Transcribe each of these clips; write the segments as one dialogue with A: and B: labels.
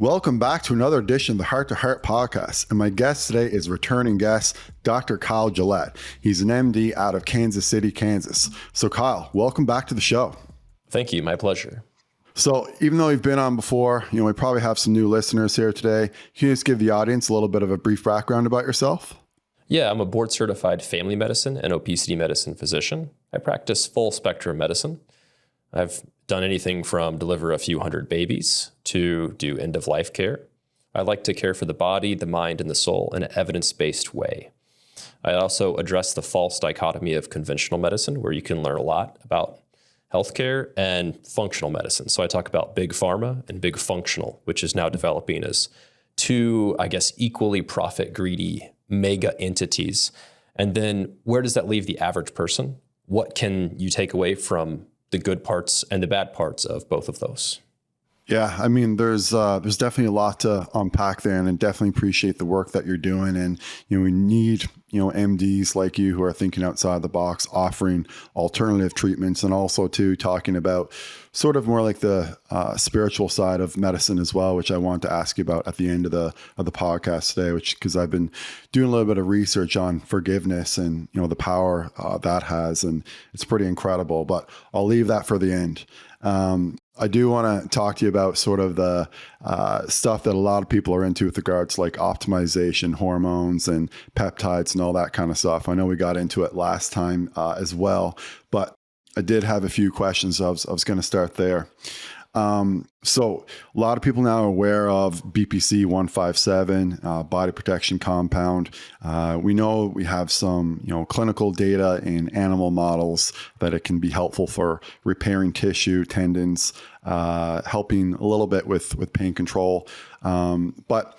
A: Welcome back to another edition of the Hart2Heart Podcast. And my guest today is returning guest, Dr. Kyle Gillett. He's an MD out of Kansas City, Kansas. So Kyle, welcome back to the show.
B: Thank you. My pleasure.
A: So even though you've been on before, we probably have some new listeners here today. Can you just give the audience a little bit of a brief background about yourself?
B: Yeah, I'm a board certified family medicine and obesity medicine physician. I practice full spectrum medicine. I've done anything from deliver a few hundred babies to do end-of-life care. I like to care for the body, the mind, and the soul in an evidence-based way. I also address the false dichotomy of conventional medicine, where you can learn a lot about healthcare, and functional medicine. So I talk about big pharma and big functional, which is now developing as two, equally profit-greedy mega entities. And then where does that leave the average person? What can you take away from the good parts and the bad parts of both of those?
A: Yeah, there's definitely a lot to unpack there, and I definitely appreciate the work that you're doing. And we need MDs like you who are thinking outside the box, offering alternative treatments, and also too talking about sort of more like the spiritual side of medicine as well, which I want to ask you about at the end of the podcast today. Because I've been doing a little bit of research on forgiveness and the power that has, and it's pretty incredible. But I'll leave that for the end. I do want to talk to you about sort of the stuff that a lot of people are into with regards to like optimization, hormones, and peptides and all that kind of stuff. I know we got into it last time as well, but I did have a few questions. I was going to start there. So a lot of people now are aware of BPC 157, body protection compound. We know we have some, clinical data in animal models that it can be helpful for repairing tissue, tendons, helping a little bit with pain control. But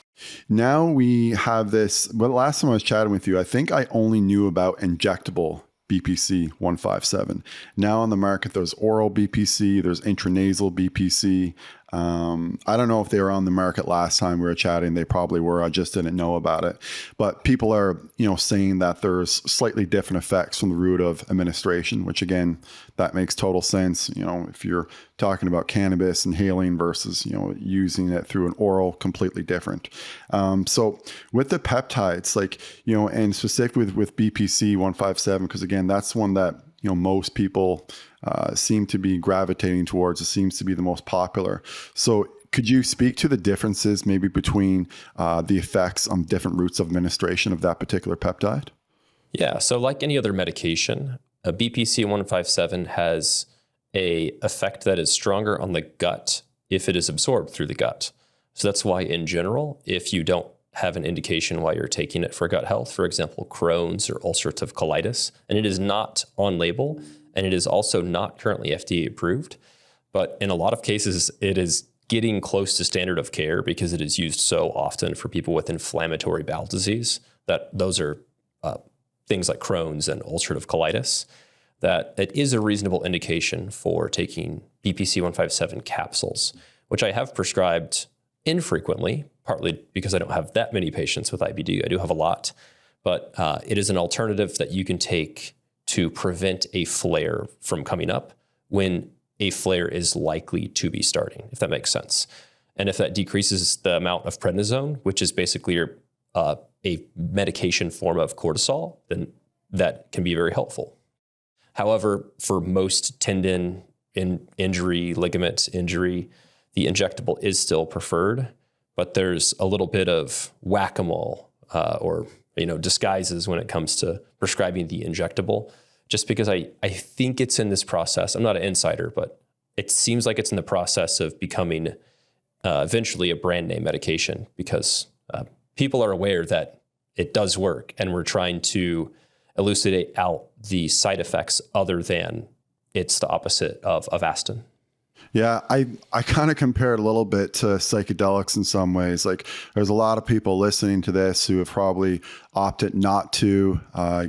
A: now we have this, but last time I was chatting with you, I think I only knew about injectable BPC 157. Now on the market, there's oral BPC, there's intranasal BPC. I don't know if they were on the market last time we were chatting. They probably were. I just didn't know about it. But people are, saying that there's slightly different effects from the route of administration, which again, that makes total sense. If you're talking about cannabis inhaling versus, using it through an oral, completely different. So with the peptides, and specifically with BPC 157, because again, that's one that, most people seem to be gravitating towards. It seems to be the most popular. So could you speak to the differences maybe between the effects on different routes of administration of that particular peptide?
B: Yeah, so like any other medication, a BPC 157 has a effect that is stronger on the gut if it is absorbed through the gut. So that's why in general, if you don't have an indication why you're taking it for gut health, for example, Crohn's or ulcerative colitis, and it is not on label, and it is also not currently FDA approved. But in a lot of cases, it is getting close to standard of care because it is used so often for people with inflammatory bowel disease, that those are things like Crohn's and ulcerative colitis, that it is a reasonable indication for taking BPC 157 capsules, which I have prescribed infrequently, partly because I don't have that many patients with IBD. I do have a lot, but it is an alternative that you can take to prevent a flare from coming up when a flare is likely to be starting, if that makes sense. And if that decreases the amount of prednisone, which is basically a medication form of cortisol, then that can be very helpful. However, for most tendon injury, ligament injury, the injectable is still preferred, but there's a little bit of whack-a-mole or disguises when it comes to prescribing the injectable, just because I think it's in this process. I'm not an insider, but it seems like it's in the process of becoming eventually a brand name medication, because people are aware that it does work, and we're trying to elucidate out the side effects other than it's the opposite of Avastin.
A: Yeah, I kind of compare it a little bit to psychedelics in some ways. Like there's a lot of people listening to this who have probably opted not to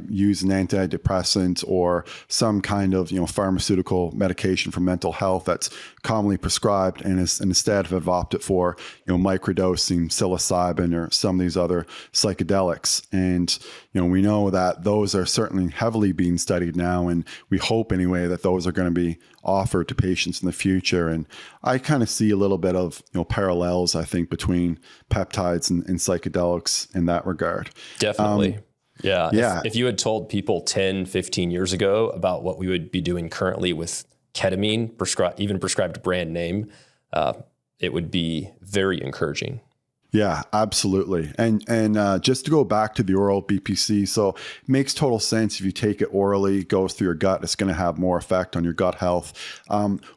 A: use an antidepressant or some kind of pharmaceutical medication for mental health that's commonly prescribed, and instead have opted for microdosing psilocybin or some of these other psychedelics. And we know that those are certainly heavily being studied now, and we hope anyway that those are going to be offered to patients in the future. future. And I kind of see a little bit of, parallels, I think, between peptides and psychedelics in that regard.
B: Definitely. Yeah.
A: Yeah.
B: If you had told people 10, 15 years ago about what we would be doing currently with ketamine, even prescribed brand name, it would be very encouraging.
A: Yeah, absolutely. And just to go back to the oral BPC, so it makes total sense. If you take it orally, goes through your gut, it's going to have more effect on your gut health.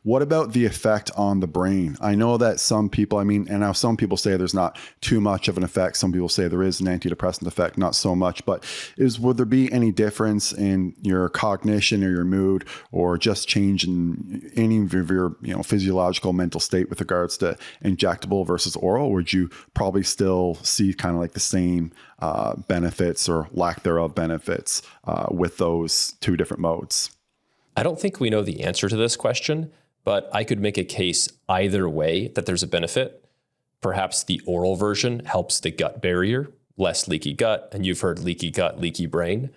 A: What about the effect on the brain? I know that some people, and now some people say there's not too much of an effect. Some people say there is an antidepressant effect, not so much. But would there be any difference in your cognition or your mood, or just change in any of your physiological mental state with regards to injectable versus oral? Would you probably still see kind of like the same benefits or lack thereof benefits with those two different modes?
B: I don't think we know the answer to this question, but I could make a case either way that there's a benefit. Perhaps the oral version helps the gut barrier, less leaky gut, and you've heard leaky gut, leaky brain.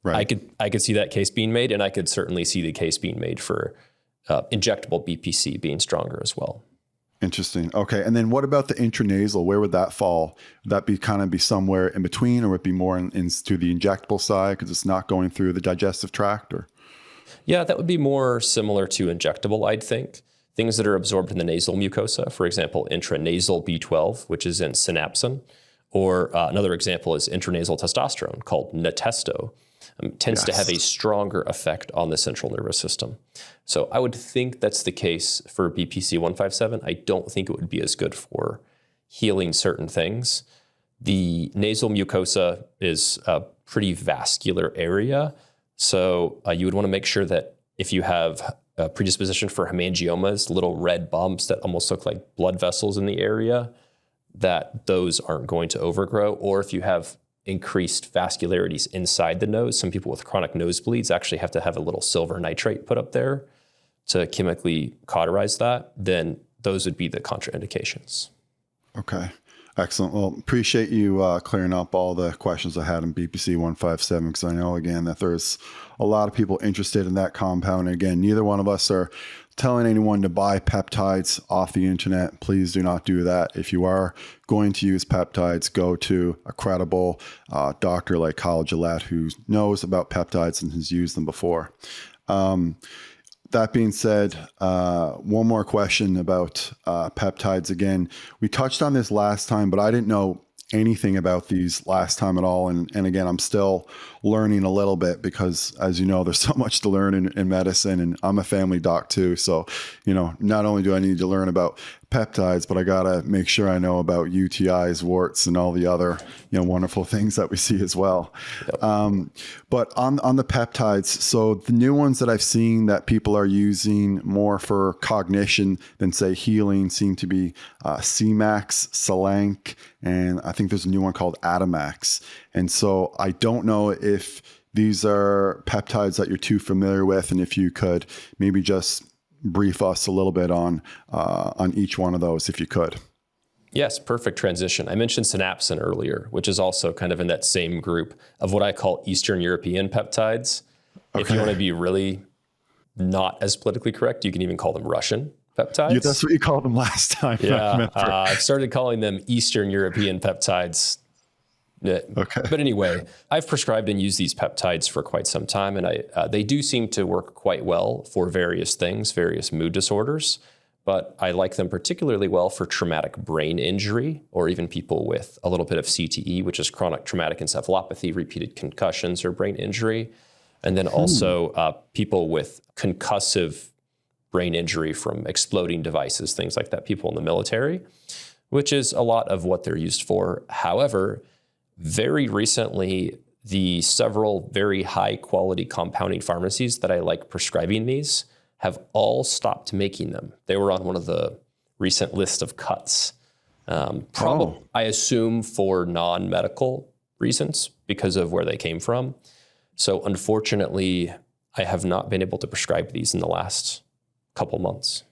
B: Right. I could see that case being made, and I could certainly see the case being made for injectable BPC being stronger as well.
A: Interesting. Okay. And then what about the intranasal? Where would that fall? Would that be somewhere in between, or would it be more into the injectable side because it's not going through the digestive tract? Or
B: yeah, that would be more similar to injectable, I'd think. Things that are absorbed in the nasal mucosa, for example, intranasal B12, which is in synapsin, or another example is intranasal testosterone called Natesto. Tends to have a stronger effect on the central nervous system. So I would think that's the case for BPC 157. I don't think it would be as good for healing certain things. The nasal mucosa is a pretty vascular area. So you would want to make sure that if you have a predisposition for hemangiomas, little red bumps that almost look like blood vessels in the area, that those aren't going to overgrow. Or if you have increased vascularities inside the nose. Some people with chronic nosebleeds actually have to have a little silver nitrate put up there to chemically cauterize that. Then those would be the contraindications.
A: Okay. Excellent. Well, appreciate you clearing up all the questions I had in BPC 157, because I know, again, that there's a lot of people interested in that compound. And again, neither one of us are telling anyone to buy peptides off the internet. Please do not do that. If you are going to use peptides, go to a credible doctor like Kyle Gillette, who knows about peptides and has used them before. That being said, one more question about peptides. Again, we touched on this last time, but I didn't know anything about these last time at all. And again, I'm still learning a little bit because, as you know, there's so much to learn in medicine, and I'm a family doc too. So, not only do I need to learn about peptides, but I got to make sure I know about UTIs, warts, and all the other, wonderful things that we see as well. Yep. But on the peptides, so the new ones that I've seen that people are using more for cognition than, say, healing seem to be C-Max, Selank, and I think there's a new one called Atomax. And so I don't know if these are peptides that you're too familiar with, and if you could maybe just brief us a little bit on each one of those, if you could.
B: Yes, perfect transition. I mentioned synapsin earlier, which is also kind of in that same group of what I call Eastern European peptides. Okay. If you want to be really not as politically correct, you can even call them Russian peptides.
A: Yeah, that's what you called them last time.
B: Yeah, I've started calling them Eastern European peptides. Okay. But anyway, I've prescribed and used these peptides for quite some time, and they do seem to work quite well for various things, various mood disorders, but I like them particularly well for traumatic brain injury, or even people with a little bit of CTE, which is chronic traumatic encephalopathy, repeated concussions or brain injury, and then also people with concussive brain injury from exploding devices, things like that, people in the military, which is a lot of what they're used for. However, very recently, the several very high quality compounding pharmacies that I like prescribing these have all stopped making them. They were on one of the recent list of cuts. I assume for non-medical reasons because of where they came from. So unfortunately, I have not been able to prescribe these in the last couple months.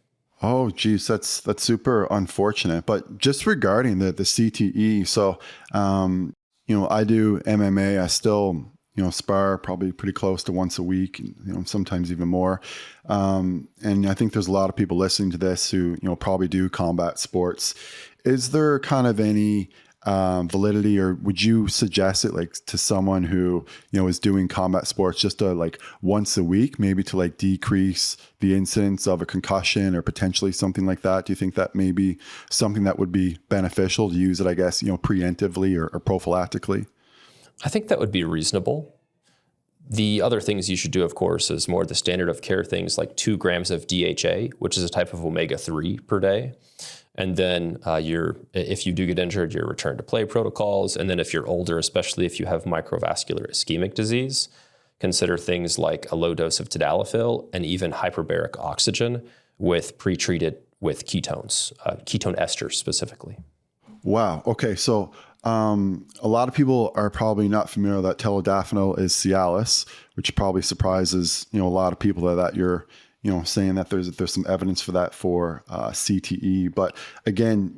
A: Oh, geez, that's super unfortunate. But just regarding the CTE, so I do MMA. I still spar probably pretty close to once a week, sometimes even more. And I think there's a lot of people listening to this who, probably do combat sports. Is there kind of any validity, or would you suggest it like to someone who, is doing combat sports just to like once a week, maybe to like decrease the incidence of a concussion or potentially something like that? Do you think that may be something that would be beneficial to use it, I guess, preemptively or prophylactically?
B: I think that would be reasonable. The other things you should do, of course, is more the standard of care things like 2 grams of DHA, which is a type of omega-3 per day. And then if you do get injured, your return to play protocols. And then if you're older, especially if you have microvascular ischemic disease, consider things like a low dose of tadalafil and even hyperbaric oxygen with pre-treated with ketones, ketone esters specifically.
A: Wow. Okay. So a lot of people are probably not familiar that tadalafil is Cialis, which probably surprises, a lot of people that you're, saying that there's some evidence for that for CTE. But again,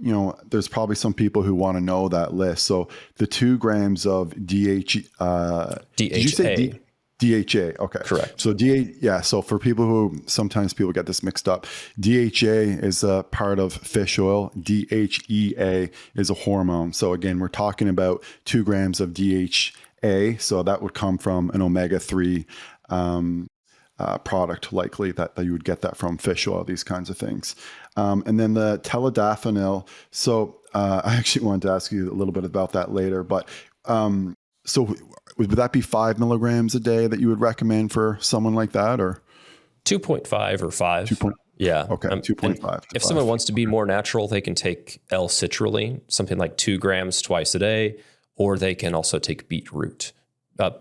A: there's probably some people who want to know that list. So the 2 grams of DHA. Did you say DHA? Okay.
B: Correct.
A: So So for people who, sometimes people get this mixed up, DHA is a part of fish oil. DHEA is a hormone. So again, we're talking about 2 grams of DHA. So that would come from an omega-3 product, likely that you would get that from fish oil, these kinds of things. And then the tadalafil. So I actually wanted to ask you a little bit about that later, but so would that be 5 milligrams a day that you would recommend for someone like that, or
B: 2.5 or 5? Yeah.
A: Okay. 2.5.
B: If someone wants to be more natural, they can take L-citrulline, something like 2 grams twice a day, or they can also take beetroot.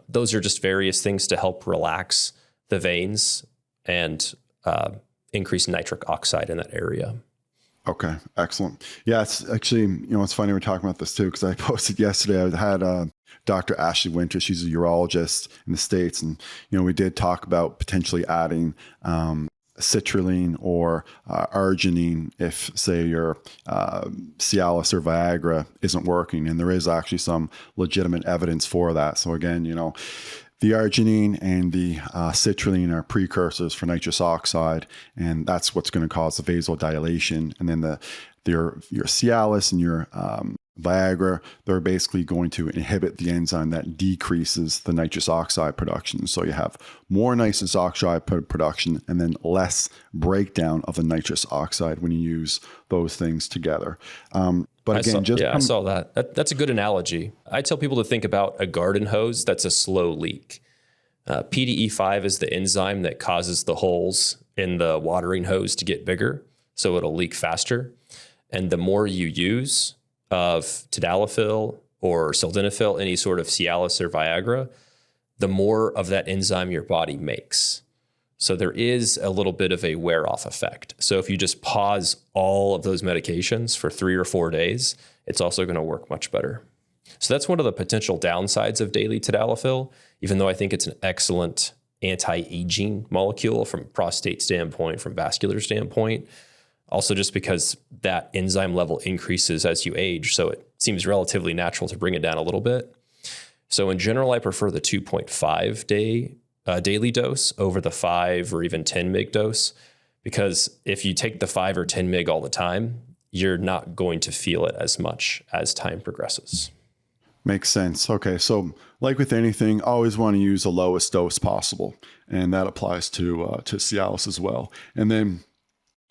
B: Those are just various things to help relax the veins and increase nitric oxide in that area.
A: Okay, excellent. Yeah, it's actually, it's funny we're talking about this too, because I posted yesterday, I had Dr. Ashley Winter, she's a urologist in the States. And, we did talk about potentially adding citrulline or arginine if, say, your Cialis or Viagra isn't working. And there is actually some legitimate evidence for that. So again, the arginine and the citrulline are precursors for nitrous oxide, and that's what's going to cause the vasodilation. And then your Cialis and your Viagra, they're basically going to inhibit the enzyme that decreases the nitrous oxide production. So you have more nitrous oxide production and then less breakdown of the nitrous oxide when you use those things together. But again,
B: I saw that. That's a good analogy. I tell people to think about a garden hose that's a slow leak. PDE5 is the enzyme that causes the holes in the watering hose to get bigger, so it'll leak faster. And the more you use of tadalafil or sildenafil, any sort of Cialis or Viagra, the more of that enzyme your body makes. So there is a little bit of a wear-off effect. So if you just pause all of those medications for 3 or 4 days, it's also going to work much better. So that's one of the potential downsides of daily tadalafil, even though I think it's an excellent anti-aging molecule from a prostate standpoint, from vascular standpoint. Also just because that enzyme level increases as you age, so it seems relatively natural to bring it down a little bit. So in general, I prefer the 2.5 daily dose over the 5 or even 10 mg dose, because if you take the 5 or 10 mg all the time, you're not going to feel it as much as time progresses.
A: Makes sense. Okay. So like with anything, always want to use the lowest dose possible. And that applies to Cialis as well. And then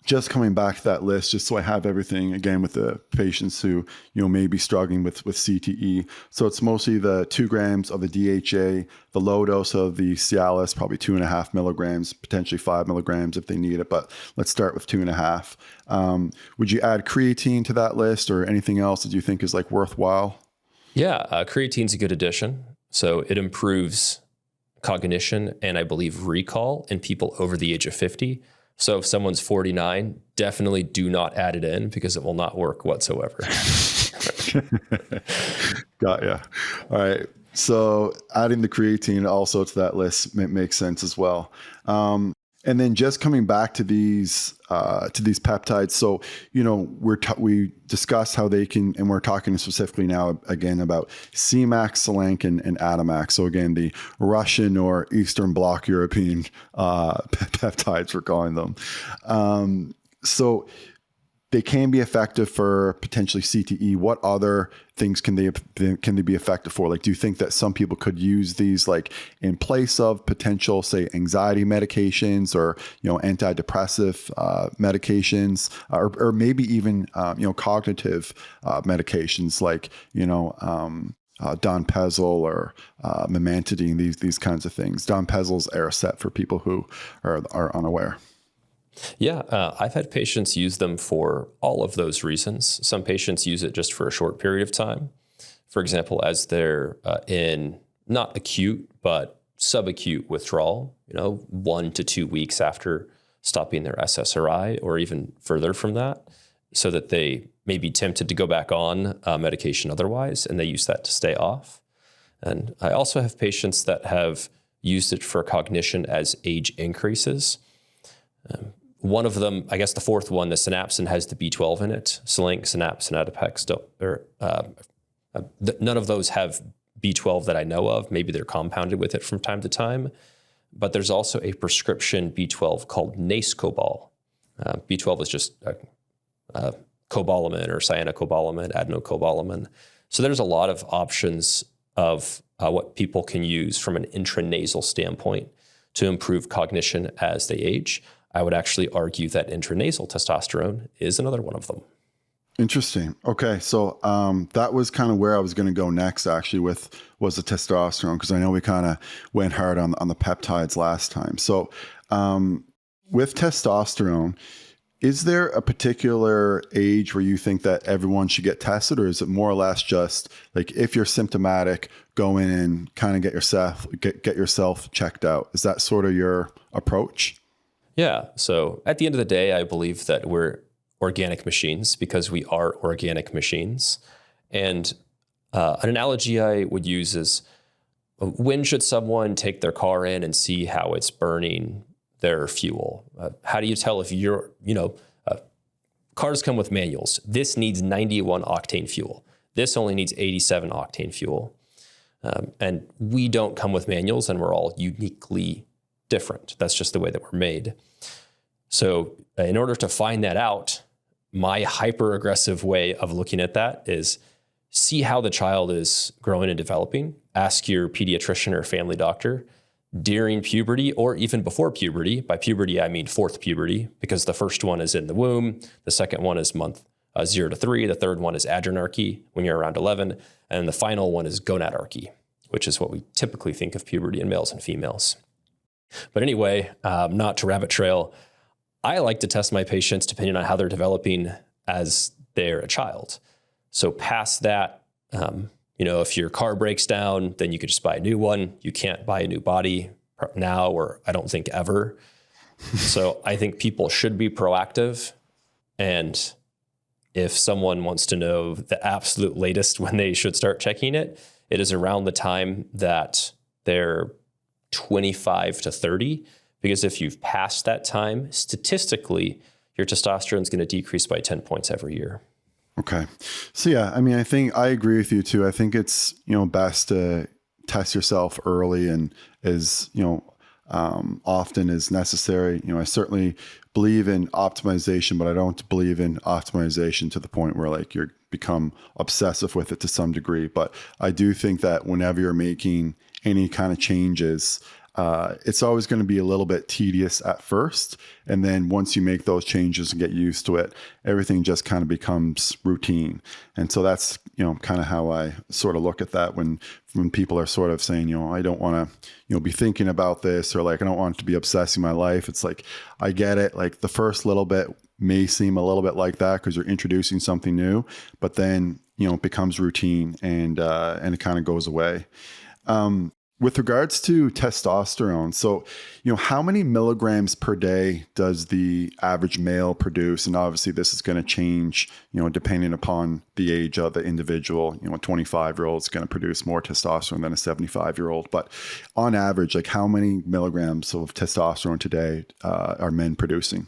A: just coming back to that list, just so I have everything again with the patients who, may be struggling with CTE. So it's mostly the 2 grams of the DHA, the low dose of the Cialis, probably 2.5 milligrams, potentially 5 milligrams if they need it. But let's start with 2.5. Would you add creatine to that list or anything else that you think is like worthwhile?
B: Yeah, creatine's a good addition. So it improves cognition and I believe recall in people over the age of 50. So if someone's 49, definitely do not add it in because it will not work whatsoever.
A: Got ya. All right. So adding the creatine also to that list makes sense as well. And then just coming back to these peptides. So, we discussed how they can, and we're talking specifically now again about Cmax, Selenk, and Atomax. So again, the Russian or Eastern Bloc European peptides, we're calling them. So they can be effective for potentially CTE. What other things can they be effective for? Like, do you think that some people could use these like in place of potential, say, anxiety medications or, antidepressive medications, or maybe even, cognitive medications like, Donepezil or memantidine, these kinds of things. Donepezil's Aricept for people who are unaware.
B: Yeah, I've had patients use them for all of those reasons. Some patients use it just for a short period of time. For example, as they're in not acute, but subacute withdrawal, 1 to 2 weeks after stopping their SSRI or even further from that, so that they may be tempted to go back on medication otherwise, and they use that to stay off. And I also have patients that have used it for cognition as age increases. One of them, I guess the fourth one, the synapsin, has the B12 in it. Selenk, synapsin, Adipex, none of those have B12 that I know of. Maybe they're compounded with it from time to time. But there's also a prescription B12 called Nascobal. B12 is just cobalamin or cyanocobalamin, adenocobalamin. So there's a lot of options of what people can use from an intranasal standpoint to improve cognition as they age. I would actually argue that intranasal testosterone is another one of them.
A: Interesting. Okay. So that was kind of where I was going to go next, actually, was the testosterone, because I know we kind of went hard on the peptides last time. So with testosterone, is there a particular age where you think that everyone should get tested, or is it more or less just like if you're symptomatic, go in and kind of get yourself checked out? Is that sort of your approach?
B: Yeah. So at the end of the day, I believe that we're organic machines because we are organic machines. And an analogy I would use is, when should someone take their car in and see how it's burning their fuel? How do you tell if cars come with manuals? This needs 91 octane fuel. This only needs 87 octane fuel. And we don't come with manuals, and we're all uniquely different. That's just the way that we're made. So in order to find that out, my hyper aggressive way of looking at that is see how the child is growing and developing. Ask your pediatrician or family doctor during puberty or even before puberty. By puberty, I mean fourth puberty, because the first one is in the womb. The second one is month 0 to 3. The third one is adrenarche when you're around 11. And the final one is gonadarche, which is what we typically think of puberty in males and females. But anyway, not to rabbit trail, I like to test my patients depending on how they're developing as they're a child. So past that, if your car breaks down, then you could just buy a new one. You can't buy a new body now, or I don't think ever. So I think people should be proactive. And if someone wants to know the absolute latest when they should start checking it, it is around the time that they're 25 to 30, because if you've passed that time, statistically, your testosterone is going to decrease by 10 points every year.
A: Okay. So yeah, I think I agree with you too. I think it's, best to test yourself early and as, often as necessary. I certainly believe in optimization, but I don't believe in optimization to the point where like you're become obsessive with it to some degree. But I do think that whenever you're making any kind of changes, it's always going to be a little bit tedious at first. And then once you make those changes and get used to it, everything just kind of becomes routine. And so that's, kind of how I sort of look at that when people are sort of saying, I don't want to, be thinking about this, or like, I don't want to be obsessing my life. It's like, I get it. Like the first little bit may seem a little bit like that because you're introducing something new, but then, it becomes routine and it kind of goes away. With regards to testosterone, so, how many milligrams per day does the average male produce? And obviously this is going to change, depending upon the age of the individual. A 25-year-old is going to produce more testosterone than a 75-year-old. But on average, like how many milligrams of testosterone today are men producing?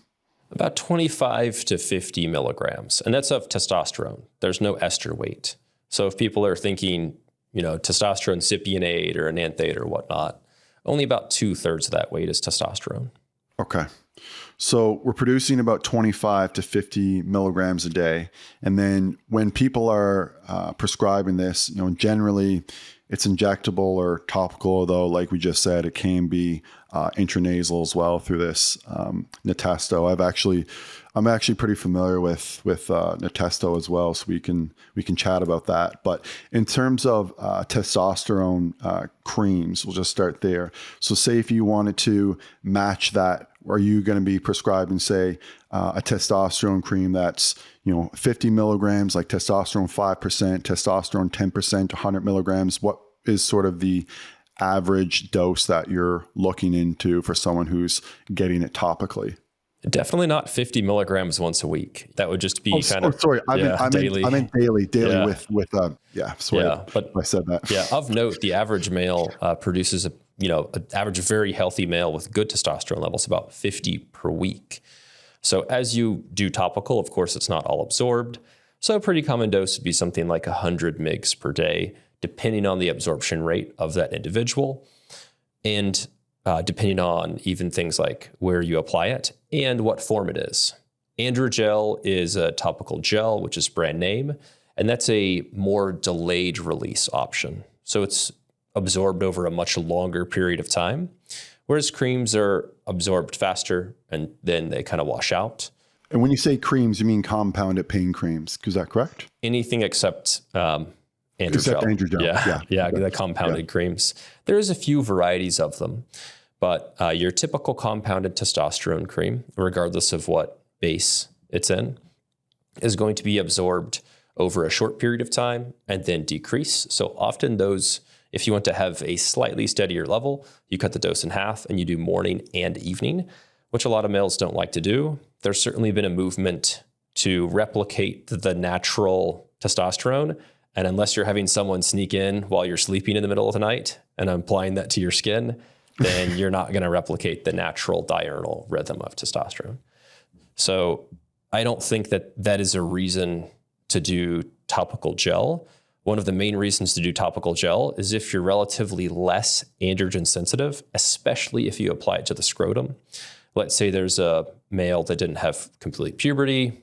B: About 25 to 50 milligrams. And that's of testosterone. There's no ester weight. So if people are thinking, testosterone cypionate or enanthate or whatnot, only about 2/3 of that weight is testosterone.
A: Okay. So we're producing about 25 to 50 milligrams a day. And then when people are prescribing this, generally it's injectable or topical, although like we just said, it can be intranasal as well through this Natesto. I'm actually pretty familiar with Natesto as well, so we can chat about that. But in terms of testosterone creams, we'll just start there. So say if you wanted to match that, are you going to be prescribing, say, a testosterone cream that's 50 milligrams, like testosterone 5%, testosterone 10%, 100 milligrams? What is sort of the average dose that you're looking into for someone who's getting it topically?
B: Definitely not 50 milligrams once a week. That would just be
A: sorry. I
B: daily.
A: meant daily
B: Yeah.
A: Sorry,
B: but
A: I said that.
B: Yeah. Of note, the average male produces an average very healthy male with good testosterone levels, about 50 per week. So as you do topical, of course, it's not all absorbed. So a pretty common dose would be something like 100 mg per day, depending on the absorption rate of that individual. And depending on even things like where you apply it and what form it is. Androgel is a topical gel, which is brand name, and that's a more delayed release option. So it's absorbed over a much longer period of time, whereas creams are absorbed faster and then they kind of wash out.
A: And when you say creams, you mean compounded pain creams, is that correct?
B: Anything except androgel.
A: Except androgel.
B: Yeah, the compounded creams. There's a few varieties of them. But your typical compounded testosterone cream, regardless of what base it's in, is going to be absorbed over a short period of time and then decrease. So often those, if you want to have a slightly steadier level, you cut the dose in half and you do morning and evening, which a lot of males don't like to do. There's certainly been a movement to replicate the natural testosterone. And unless you're having someone sneak in while you're sleeping in the middle of the night and applying that to your skin, then you're not going to replicate the natural diurnal rhythm of testosterone. So I don't think that is a reason to do topical gel. One of the main reasons to do topical gel is if you're relatively less androgen sensitive, especially if you apply it to the scrotum. Let's say there's a male that didn't have complete puberty,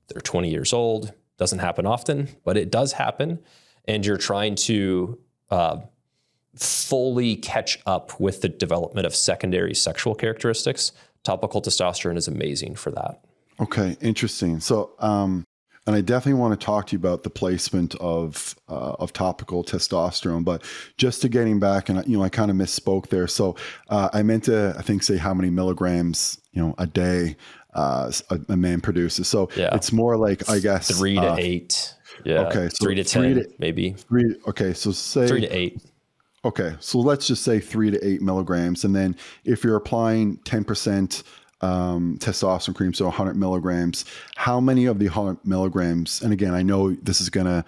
B: they're 20 years old, doesn't happen often, but it does happen, and you're trying to fully catch up with the development of secondary sexual characteristics. Topical testosterone is amazing for that. Okay,
A: interesting. So, and I definitely want to talk to you about the placement of topical testosterone, but just to getting back, and I kind of misspoke there. So I meant to, I think, say how many milligrams, a day a man produces. So it's more like, I guess,
B: 3 to 8. Yeah. Okay. So 3 to 10, maybe.
A: Okay. So say
B: 3 to 8.
A: Okay, so let's just say 3 to 8 milligrams. And then if you're applying 10% testosterone cream, so 100 milligrams, how many of the 100 milligrams, and again, I know this is going to,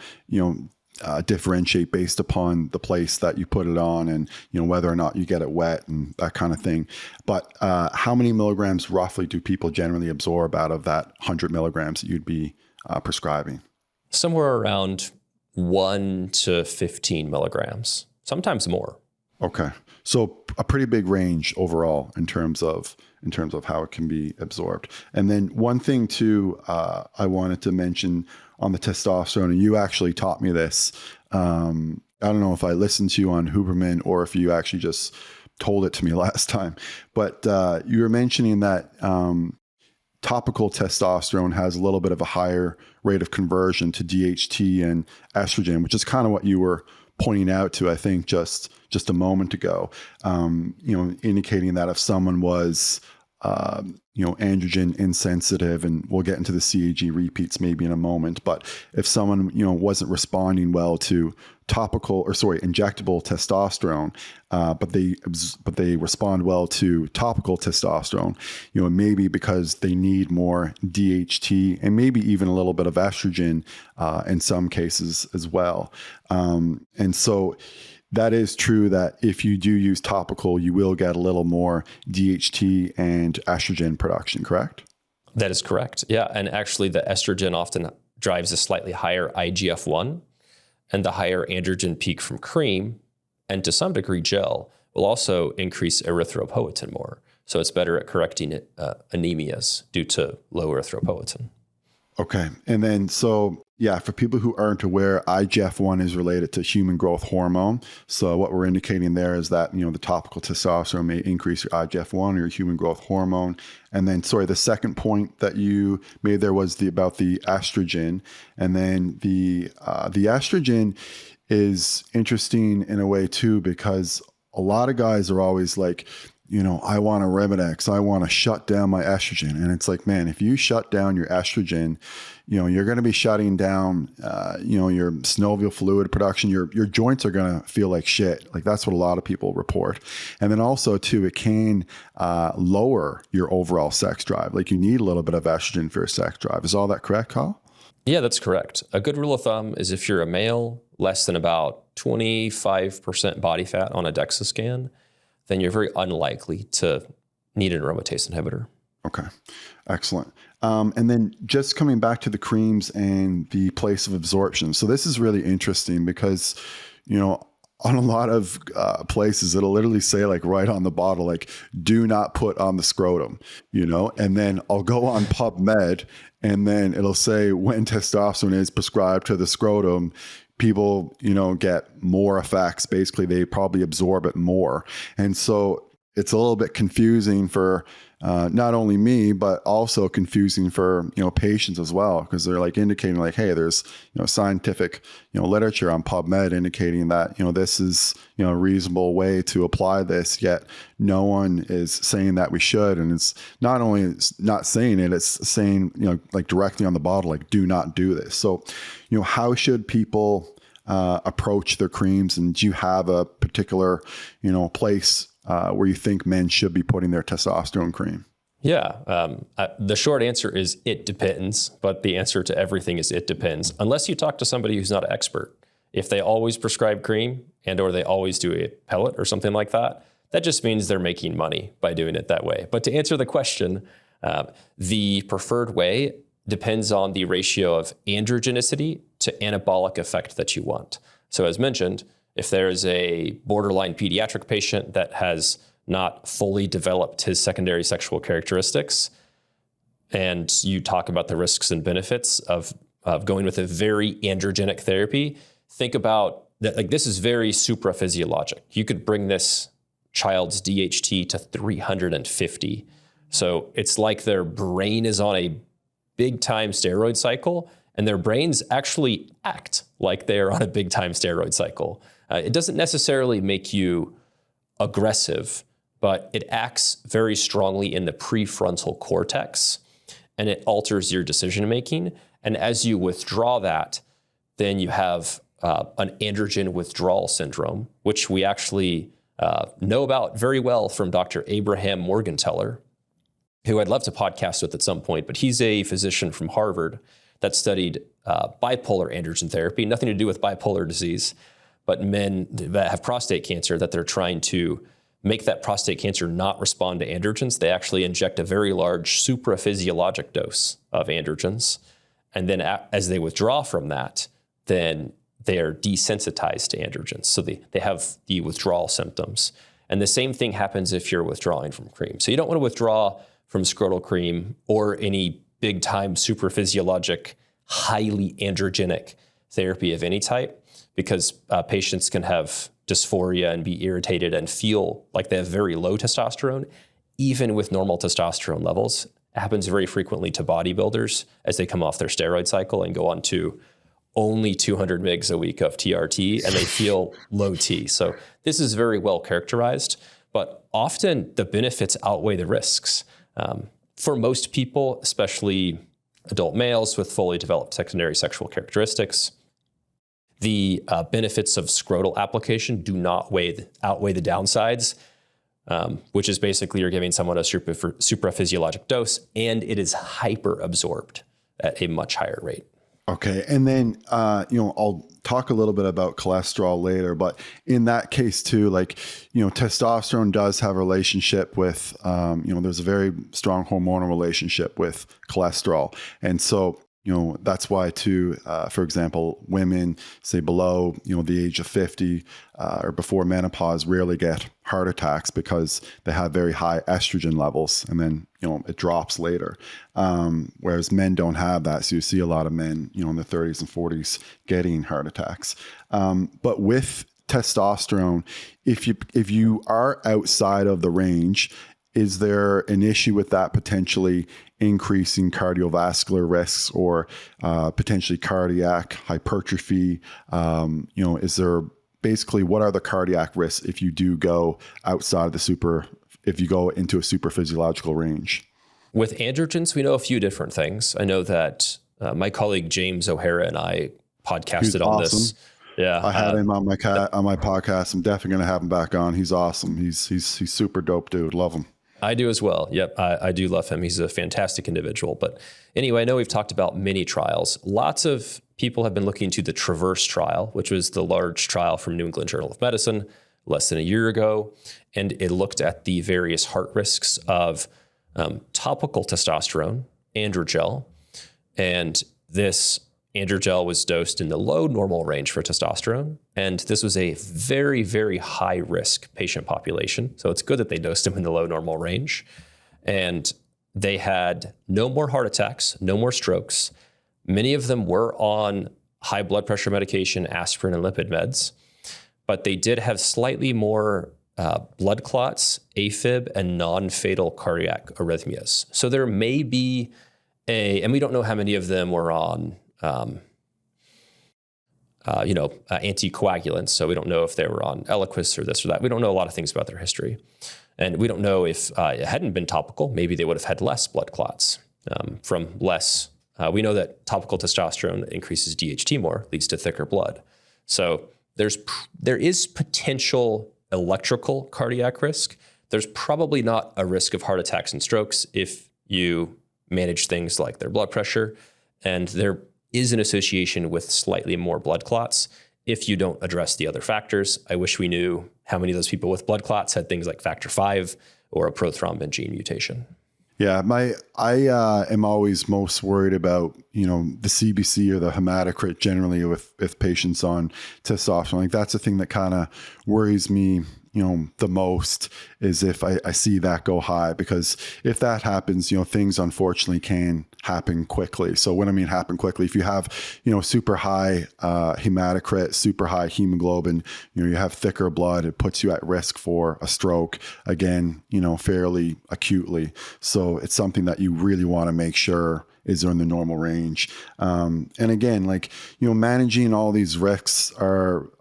A: differentiate based upon the place that you put it on and, whether or not you get it wet and that kind of thing. But how many milligrams roughly do people generally absorb out of that 100 milligrams that you'd be prescribing?
B: Somewhere around 1 to 15 milligrams. Sometimes more.
A: Okay. So a pretty big range overall in terms of how it can be absorbed. And then one thing too, I wanted to mention on the testosterone, and you actually taught me this. I don't know if I listened to you on Huberman or if you actually just told it to me last time, but you were mentioning that topical testosterone has a little bit of a higher rate of conversion to DHT and estrogen, which is kind of what you were pointing out to, I think, just a moment ago, indicating that if someone was androgen insensitive, and we'll get into the CAG repeats maybe in a moment. But if someone, wasn't responding well to injectable testosterone, but they respond well to topical testosterone, maybe because they need more DHT and maybe even a little bit of estrogen in some cases as well. And so that is true that if you do use topical, you will get a little more DHT and estrogen production, correct?
B: That is correct. Yeah. And actually, the estrogen often drives a slightly higher IGF-1, and the higher androgen peak from cream, and to some degree gel, will also increase erythropoietin more. So it's better at correcting anemias due to low erythropoietin.
A: Okay. And then, for people who aren't aware, IGF-1 is related to human growth hormone. So what we're indicating there is that, the topical testosterone may increase your IGF-1 or your human growth hormone. And then, the second point that you made there was about the estrogen. And then the estrogen is interesting in a way too, because a lot of guys are always like, I want a Remedex, I want to shut down my estrogen. And it's like, man, if you shut down your estrogen, you're going to be shutting down, your synovial fluid production. Your joints are going to feel like shit. Like that's what a lot of people report. And then also too, it can lower your overall sex drive. Like you need a little bit of estrogen for your sex drive. Is all that correct, Kyle?
B: Yeah, that's correct. A good rule of thumb is if you're a male, less than about 25% body fat on a DEXA scan, then you're very unlikely to need an aromatase inhibitor.
A: Okay, excellent. And then just coming back to the creams and the place of absorption. So this is really interesting because, on a lot of places, it'll literally say like right on the bottle, like do not put on the scrotum, and then I'll go on PubMed and then it'll say when testosterone is prescribed to the scrotum, people, get more effects. Basically, they probably absorb it more. And so it's a little bit confusing for not only me, but also confusing for, patients as well, because they're like indicating like, hey, there's, scientific, literature on PubMed indicating that, this is, a reasonable way to apply this, yet no one is saying that we should. And it's not only not saying it, it's saying, like directly on the bottle, like do not do this. So, how should people approach their creams? And do you have a particular, place where you think men should be putting their testosterone cream?
B: Yeah. The short answer is it depends, but the answer to everything is it depends. Unless you talk to somebody who's not an expert. If they always prescribe cream or they always do a pellet or something like that, that just means they're making money by doing it that way. But to answer the question, the preferred way depends on the ratio of androgenicity to anabolic effect that you want. So as mentioned, if there's a borderline pediatric patient that has not fully developed his secondary sexual characteristics, and you talk about the risks and benefits of going with a very androgenic therapy, think about that. Like this is very supraphysiologic. You could bring this child's DHT to 350. So it's like their brain is on a big time steroid cycle, and their brains actually act like they are on a big time steroid cycle. It doesn't necessarily make you aggressive, but it acts very strongly in the prefrontal cortex, and it alters your decision making. And as you withdraw that, then you have an androgen withdrawal syndrome, which we actually know about very well from Dr. Abraham Morgentaler, who I'd love to podcast with at some point, but he's a physician from Harvard that studied bipolar androgen therapy, nothing to do with bipolar disease, but men that have prostate cancer that they're trying to make that prostate cancer not respond to androgens. They actually inject a very large supraphysiologic dose of androgens. And then as they withdraw from that, then they are desensitized to androgens. So they have the withdrawal symptoms. And the same thing happens if you're withdrawing from cream. So you don't want to withdraw from scrotal cream or any big time supraphysiologic, highly androgenic therapy of any type, because patients can have dysphoria and be irritated and feel like they have very low testosterone, even with normal testosterone levels. It happens very frequently to bodybuilders as they come off their steroid cycle and go on to only 200 mgs a week of TRT, and they feel low T. So this is very well characterized, but often the benefits outweigh the risks. For most people, especially adult males with fully developed secondary sexual characteristics, the benefits of scrotal application do not outweigh the downsides, which is basically you're giving someone a supraphysiologic dose and it is hyper-absorbed at a much higher rate.
A: Okay. And then, I'll talk a little bit about cholesterol later, but in that case too, testosterone does have a relationship with, there's a very strong hormonal relationship with cholesterol. And so, that's why too, for example, women say below, the age of 50 or before menopause rarely get heart attacks because they have very high estrogen levels and then, it drops later. Whereas men don't have that. So you see a lot of men, in their 30s and 40s getting heart attacks. But with testosterone, if you are outside of the range, is there an issue with that potentially increasing cardiovascular risks or potentially cardiac hypertrophy? Is there basically, what are the cardiac risks if you do go outside if you go into a super physiological range?
B: With androgens, we know a few different things. I know that my colleague James O'Hara and I podcasted on this. Yeah,
A: I had him on my podcast. I'm definitely going to have him back on. He's awesome. He's super dope dude. Love him.
B: I do as well. Yep, I do love him. He's a fantastic individual. But anyway, I know we've talked about many trials. Lots of people have been looking to the Traverse trial, which was the large trial from New England Journal of Medicine less than a year ago. And it looked at the various heart risks of topical testosterone, androgel. And this androgel was dosed in the low normal range for testosterone. And this was a very, very high risk patient population. So it's good that they dosed them in the low normal range. And they had no more heart attacks, no more strokes. Many of them were on high blood pressure medication, aspirin, and lipid meds. But they did have slightly more blood clots, AFib, and non-fatal cardiac arrhythmias. So there may be and we don't know how many of them were on anticoagulants. So we don't know if they were on Eliquis or this or that. We don't know a lot of things about their history. And we don't know if it hadn't been topical, maybe they would have had less blood clots from less. We know that topical testosterone increases DHT more, leads to thicker blood. So there is potential electrical cardiac risk. There's probably not a risk of heart attacks and strokes if you manage things like their blood pressure. And there is an association with slightly more blood clots if you don't address the other factors. I wish we knew how many of those people with blood clots had things like factor V or a prothrombin gene mutation.
A: Yeah, I am always most worried about, the CBC or the hematocrit generally with patients on testosterone. Like that's the thing that kind of worries me, the most is if I see that go high, because if that happens, things unfortunately can happen quickly. So when I mean happen quickly, if you have, super high hematocrit, super high hemoglobin, you have thicker blood, it puts you at risk for a stroke again, fairly acutely. So it's something that you really want to make sure is in the normal range. And again, managing all these risks are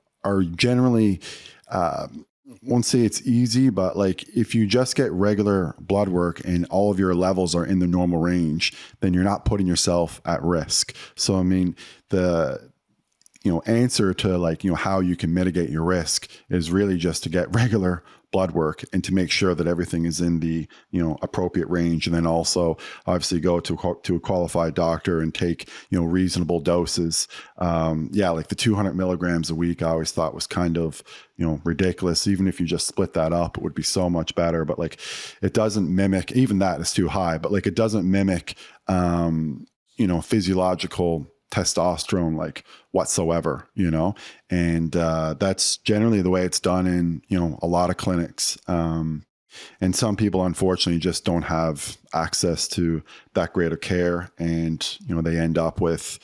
A: generally, won't say it's easy, but if you just get regular blood work and all of your levels are in the normal range, then you're not putting yourself at risk. So, I mean, the, answer to how you can mitigate your risk is really just to get regular blood work and to make sure that everything is in the, appropriate range. And then also obviously go to a qualified doctor and take, reasonable doses. The 200 milligrams a week, I always thought was kind of, ridiculous. Even if you just split that up, it would be so much better. But it doesn't mimic, even that is too high, but it doesn't mimic, physiological testosterone whatsoever, and that's generally the way it's done in a lot of clinics, and some people unfortunately just don't have access to that great of care, and they end up with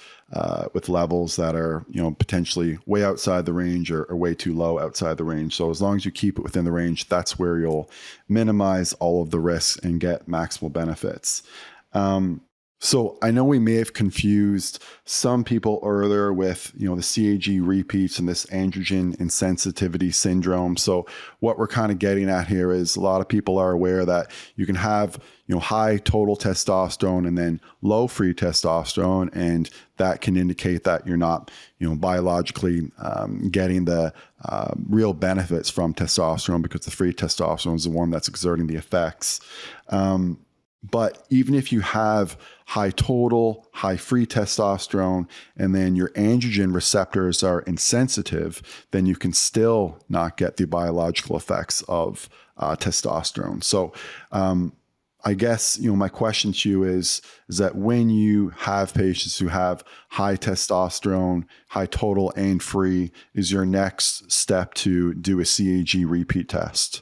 A: levels that are potentially way outside the range or way too low outside the range. So as long as you keep it within the range, that's where you'll minimize all of the risks and get maximal benefits. So I know we may have confused some people earlier with, the CAG repeats and this androgen insensitivity syndrome. So what we're kind of getting at here is a lot of people are aware that you can have, high total testosterone and then low free testosterone. And that can indicate that you're not, biologically getting the real benefits from testosterone, because the free testosterone is the one that's exerting the effects. But even if you have high total, high free testosterone, and then your androgen receptors are insensitive, then you can still not get the biological effects of testosterone. So I guess, my question to you is that when you have patients who have high testosterone, high total and free, is your next step to do a CAG repeat test?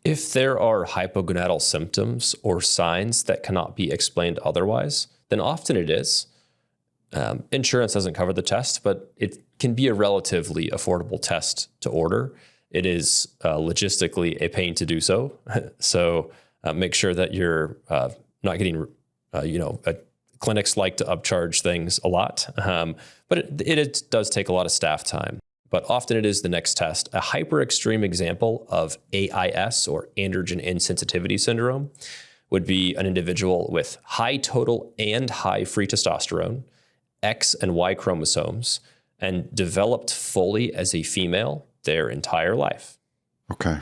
B: If there are hypogonadal symptoms or signs that cannot be explained otherwise, then often it is. Insurance doesn't cover the test, but it can be a relatively affordable test to order. It is logistically a pain to do so. So make sure that you're not getting, clinics like to upcharge things a lot, but it does take a lot of staff time. But often it is the next test. A hyper extreme example of AIS, or androgen insensitivity syndrome, would be an individual with high total and high free testosterone, X and Y chromosomes, and developed fully as a female their entire life.
A: Okay.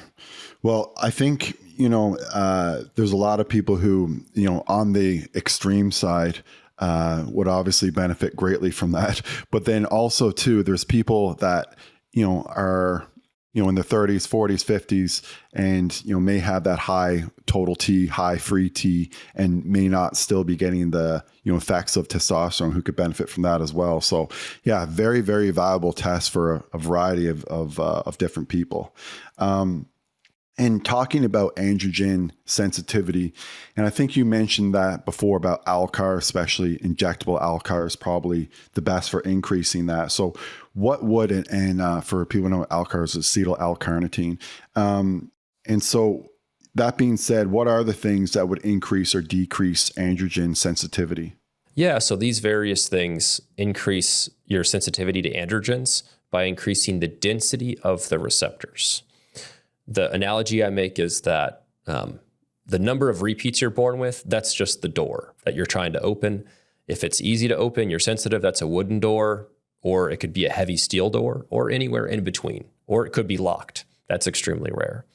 A: Well, I think, there's a lot of people who, on the extreme side, would obviously benefit greatly from that. But then also too, there's people that, are, in their 30s, 40s, 50s, and, may have that high total T, high free T, and may not still be getting the, effects of testosterone, who could benefit from that as well. So yeah, very, very viable test for a variety of different people. And talking about androgen sensitivity, and I think you mentioned that before about Alcar, especially injectable Alcar is probably the best for increasing that. So what would, and for people who know, Alcar is acetyl L-carnitine. And so that being said, what are the things that would increase or decrease androgen sensitivity?
B: Yeah, so these various things increase your sensitivity to androgens by increasing the density of the receptors. The analogy I make is that the number of repeats you're born with, that's just the door that you're trying to open. If it's easy to open, you're sensitive, that's a wooden door, or it could be a heavy steel door, or anywhere in between, or it could be locked. That's extremely rare.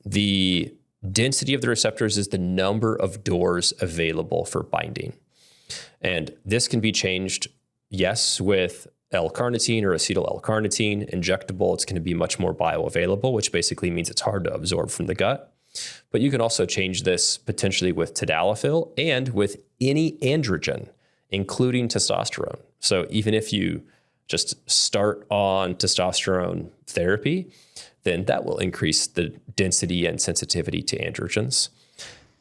B: The density of the receptors is the number of doors available for binding. And this can be changed, yes, with L-carnitine or acetyl L-carnitine injectable. It's going to be much more bioavailable, which basically means it's hard to absorb from the gut. But you can also change this potentially with tadalafil and with any androgen, including testosterone. So even if you just start on testosterone therapy, then that will increase the density and sensitivity to androgens.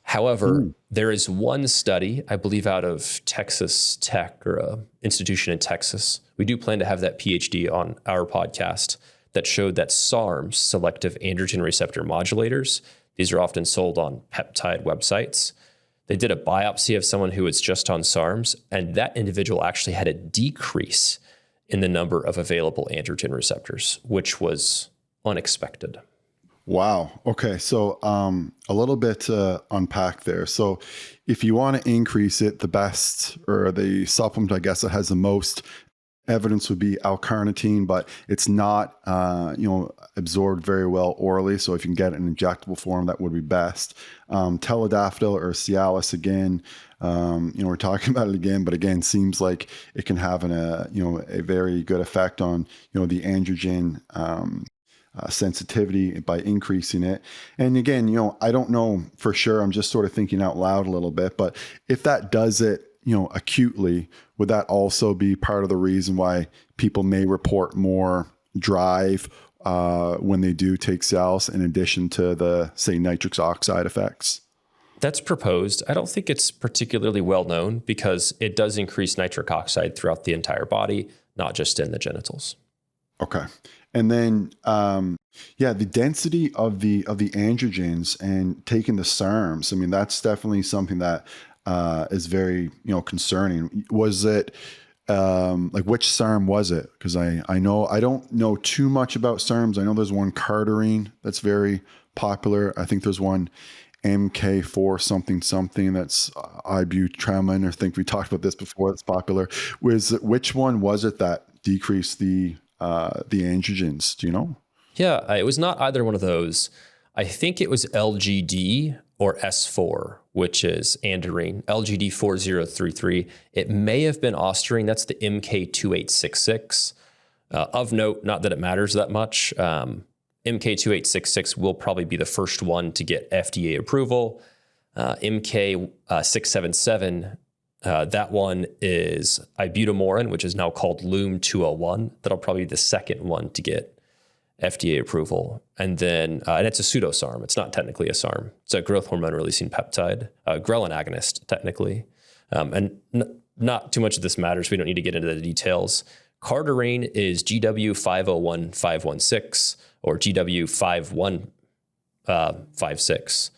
B: However, there is one study, I believe out of Texas Tech, or an institution in Texas. We do plan to have that PhD on our podcast, that showed that SARMs, selective androgen receptor modulators, these are often sold on peptide websites. They did a biopsy of someone who was just on SARMs, and that individual actually had a decrease in the number of available androgen receptors, which was unexpected.
A: Wow. Okay. So a little bit to unpack there. So if you want to increase it, the best, or the supplement, I guess, that has the most evidence would be L-carnitine, but it's not, absorbed very well orally. So if you can get an injectable form, that would be best. Tadalafil or Cialis, again, we're talking about it again, but again, seems like it can have a very good effect on, the androgen, sensitivity by increasing it. And again, I don't know for sure. I'm just sort of thinking out loud a little bit, but if that does it, acutely, would that also be part of the reason why people may report more drive when they do take Cialis, in addition to the, say, nitric oxide effects?
B: That's proposed. I don't think it's particularly well known, because it does increase nitric oxide throughout the entire body, not just in the genitals.
A: Okay. And then, the density of the androgens and taking the SARMs. I mean, that's definitely something that is very, concerning. Was it like which SARM was it? Because I know I don't know too much about SARMs. I know there's one cardarine that's very popular. I think there's one MK4 something that's ibutramine. I think we talked about this before. That's popular. Which one was it that decreased the androgens? Do you know?
B: Yeah, it was not either one of those. I think it was LGD or S4, which is androgen, LGD 4033. It may have been ostarine. That's the MK2866. Of note, not that it matters that much. MK2866 will probably be the first one to get FDA approval. MK677, that one is ibutamorin, which is now called Lume 201. That'll probably be the second one to get FDA approval. And then, and it's a pseudosarm. It's not technically a SARM. It's a growth hormone releasing peptide, ghrelin agonist, technically. And not too much of this matters. We don't need to get into the details. Cardarine is GW501516 or GW5156.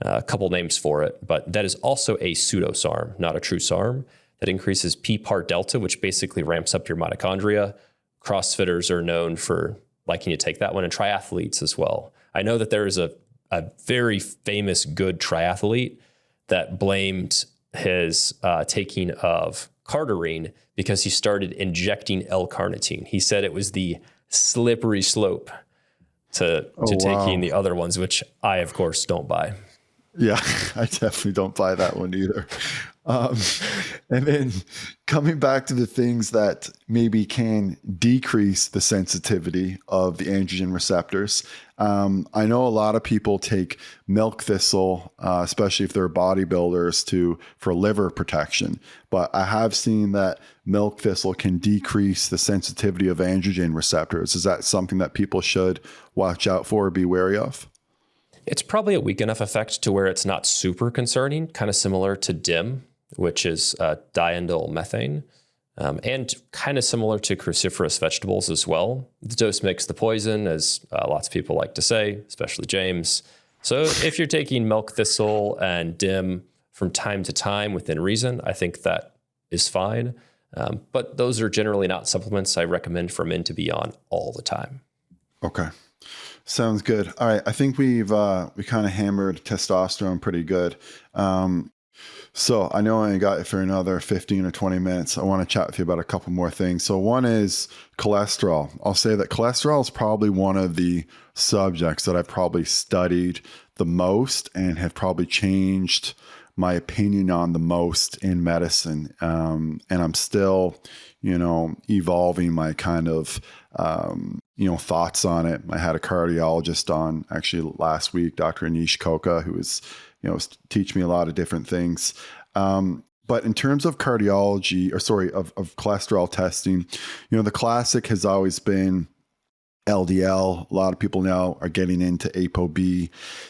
B: A couple names for it, but that is also a pseudosarm, not a true SARM. That increases PPAR delta, which basically ramps up your mitochondria. CrossFitters are known for liking to take that one, and triathletes as well. I know that there is a very famous good triathlete that blamed his taking of cardarine because he started injecting L-carnitine. He said it was the slippery slope to taking the other ones, which I, of course, don't buy.
A: Yeah, I definitely don't buy that one either. And then coming back to the things that maybe can decrease the sensitivity of the androgen receptors. I know a lot of people take milk thistle, especially if they're bodybuilders, for liver protection. But I have seen that milk thistle can decrease the sensitivity of androgen receptors. Is that something that people should watch out for or be wary of?
B: It's probably a weak enough effect to where it's not super concerning, kind of similar to DIM, which is diindyl methane, and kind of similar to cruciferous vegetables as well. The dose makes the poison, as lots of people like to say, especially James. So if you're taking milk thistle and DIM from time to time within reason, I think that is fine. But those are generally not supplements I recommend for men to be on all the time.
A: Okay. Sounds good. All right. I think we kind of hammered testosterone pretty good. So I know I got it for another 15 or 20 minutes. I want to chat with you about a couple more things. So one is cholesterol. I'll say that cholesterol is probably one of the subjects that I've probably studied the most and have probably changed my opinion on the most in medicine. And I'm still, evolving my kind of, thoughts on it. I had a cardiologist on actually last week, Dr. Anish Koka, who was, teach me a lot of different things. But in terms of cardiology, of cholesterol testing, the classic has always been LDL. A lot of people now are getting into ApoB.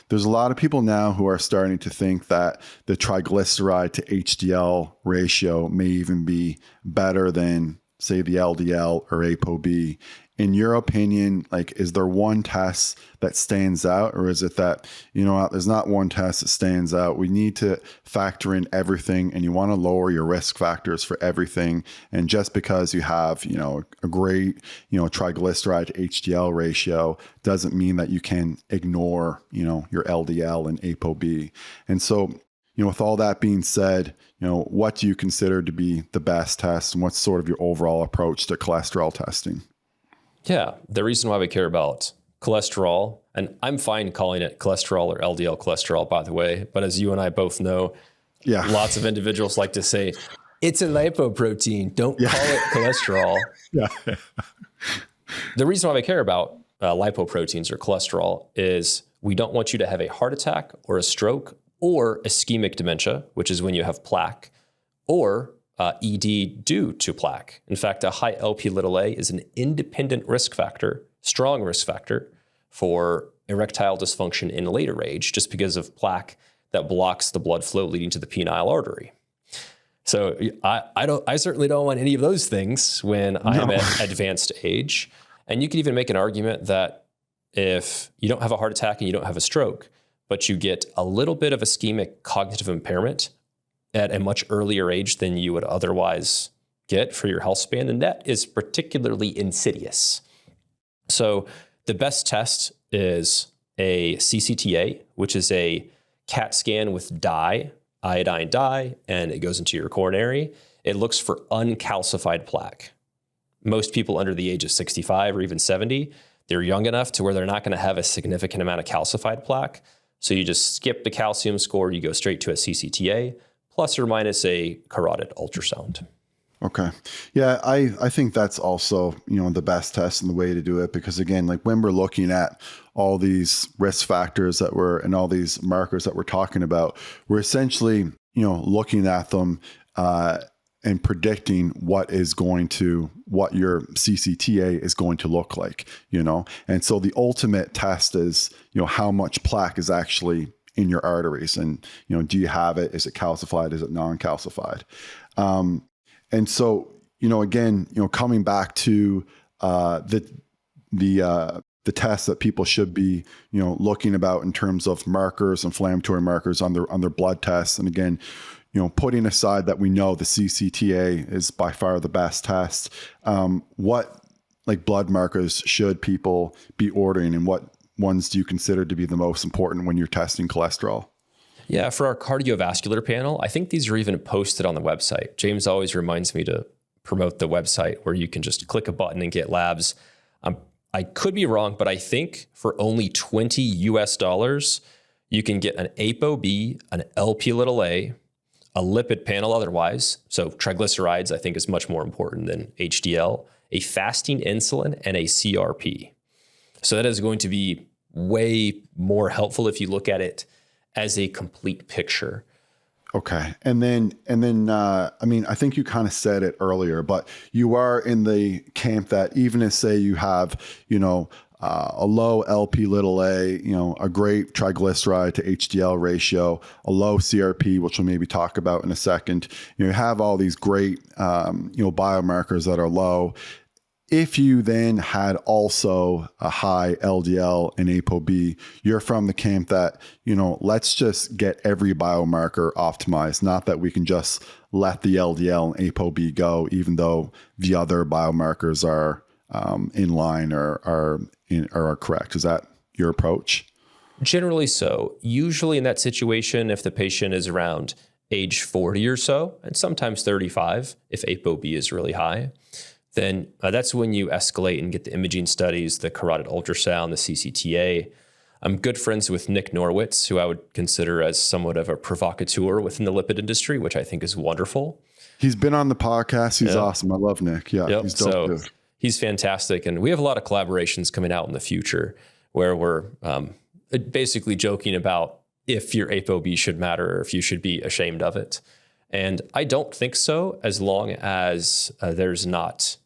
A: There's a lot of people now who are starting to think that the triglyceride to HDL ratio may even be better than, say, the LDL or ApoB. In your opinion, is there one test that stands out, or is it that, there's not one test that stands out? We need to factor in everything, and you want to lower your risk factors for everything. And just because you have, a great, triglyceride to HDL ratio doesn't mean that you can ignore, your LDL and ApoB. And so, with all that being said, what do you consider to be the best test, and what's sort of your overall approach to cholesterol testing?
B: Yeah, the reason why we care about cholesterol, and I'm fine calling it cholesterol or LDL cholesterol, by the way, but as you and I both know, lots of individuals like to say, it's a lipoprotein, don't call it cholesterol. The reason why we care about lipoproteins or cholesterol is we don't want you to have a heart attack or a stroke or ischemic dementia, which is when you have plaque, or ED due to plaque. In fact, a high Lp(a) is an independent risk factor, strong risk factor for erectile dysfunction in later age, just because of plaque that blocks the blood flow leading to the penile artery. So I certainly don't want any of those things when I'm at advanced age. And you can even make an argument that if you don't have a heart attack and you don't have a stroke, but you get a little bit of ischemic cognitive impairment, at a much earlier age than you would otherwise get for your health span. And that is particularly insidious. So the best test is a CCTA, which is a CAT scan with dye, iodine dye, and it goes into your coronary. It looks for uncalcified plaque. Most people under the age of 65 or even 70, they're young enough to where they're not going to have a significant amount of calcified plaque. So you just skip the calcium score, you go straight to a CCTA, plus or minus a carotid ultrasound.
A: Okay. Yeah, I think that's also, the best test and the way to do it, because again, like when we're looking at all these risk factors and all these markers that we're talking about, we're essentially, looking at them and predicting what your CCTA is going to look like, And so the ultimate test is, how much plaque is actually in your arteries, and, do you have it? Is it calcified? Is it non-calcified? And so, again, coming back to the tests that people should be, looking about in terms of markers, inflammatory markers on their blood tests. And again, putting aside that we know the CCTA is by far the best test, what blood markers should people be ordering, and what ones do you consider to be the most important when you're testing cholesterol?
B: Yeah, for our cardiovascular panel, I think these are even posted on the website. James always reminds me to promote the website where you can just click a button and get labs. I could be wrong, but I think for only $20 US, you can get an ApoB, an Lp(a), a lipid panel otherwise. So triglycerides, I think, is much more important than HDL, a fasting insulin, and a CRP. So that is going to be way more helpful if you look at it as a complete picture.
A: Okay. And then, I think you kind of said it earlier, but you are in the camp that even if, say, you have, a low Lp(a), a great triglyceride to HDL ratio, a low CRP, which we'll maybe talk about in a second, you have all these great, biomarkers that are low. If you then had also a high LDL and ApoB, you're from the camp that, let's just get every biomarker optimized. Not that we can just let the LDL and ApoB go, even though the other biomarkers are in line or are correct. Is that your approach?
B: Generally so. Usually in that situation, if the patient is around age 40 or so, and sometimes 35, if ApoB is really high, then that's when you escalate and get the imaging studies, the carotid ultrasound, the CCTA. I'm good friends with Nick Norwitz, who I would consider as somewhat of a provocateur within the lipid industry, which I think is wonderful.
A: He's been on the podcast. He's awesome. I love Nick. Yeah,
B: yep.
A: He's dope too.
B: He's fantastic. And we have a lot of collaborations coming out in the future where we're basically joking about if your ApoB should matter or if you should be ashamed of it. And I don't think so, as long as there's not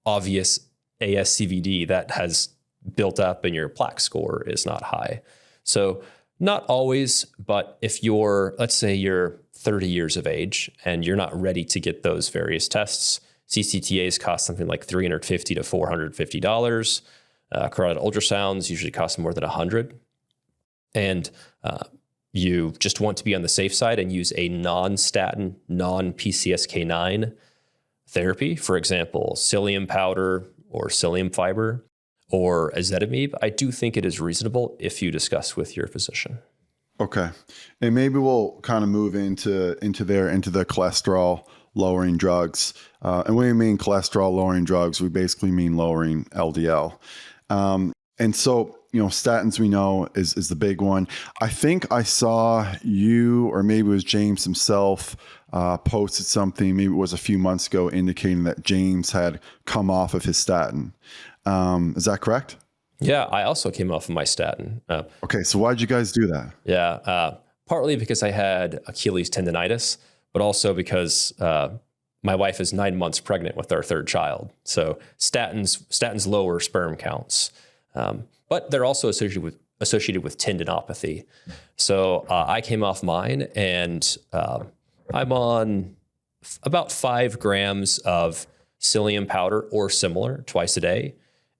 B: obvious ASCVD that has built up and your plaque score is not high. So not always, but if let's say you're 30 years of age and you're not ready to get those various tests, CCTAs cost something like $350 to $450. Carotid ultrasounds usually cost more than $100. And you just want to be on the safe side and use a non-statin, non-PCSK9 therapy, for example, psyllium powder or psyllium fiber or ezetimibe, I do think it is reasonable if you discuss with your physician.
A: Okay. And maybe we'll kind of move into the cholesterol lowering drugs. And when we mean cholesterol lowering drugs, we basically mean lowering LDL. And so, statins we know is the big one. I think I saw you, or maybe it was James himself, posted something, maybe it was a few months ago, indicating that James had come off of his statin. Is that correct?
B: Yeah, I also came off of my statin.
A: Okay, so why'd you guys do that?
B: Yeah, partly because I had Achilles tendonitis, but also because my wife is 9 months pregnant with our third child. So statins lower sperm counts. But they're also associated with tendinopathy. So I came off mine, and I'm on about 5 grams of psyllium powder or similar twice a day,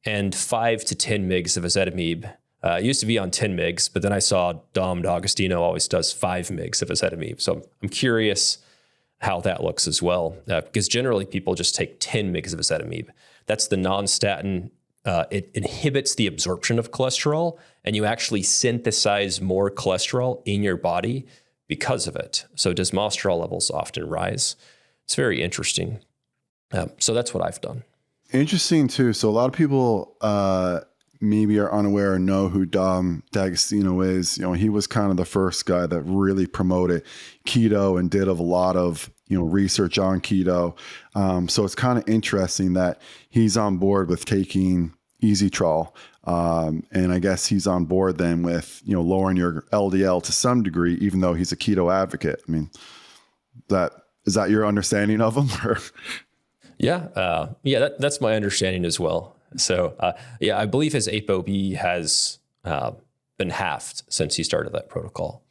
B: and 5 to 10 mgs of ezetimibe I used to be on 10 mgs, but then I saw Dom D'Agostino always does 5 mgs of ezetimibe. So I'm curious how that looks as well, because generally people just take 10 mgs of ezetimibe. That's the non-statin. It inhibits the absorption of cholesterol, and you actually synthesize more cholesterol in your body because of it. So desmosterol levels often rise. It's very interesting. So that's what I've done.
A: Interesting too. So a lot of people maybe are unaware or know who Dom D'Agostino is. He was kind of the first guy that really promoted keto and did a lot of research on keto. So it's kind of interesting that he's on board with taking Easytrol. And I guess he's on board then with, lowering your LDL to some degree, even though he's a keto advocate. I mean, is that your understanding of him? Or?
B: Yeah. That's my understanding as well. So, I believe his ApoB has been halved since he started that protocol.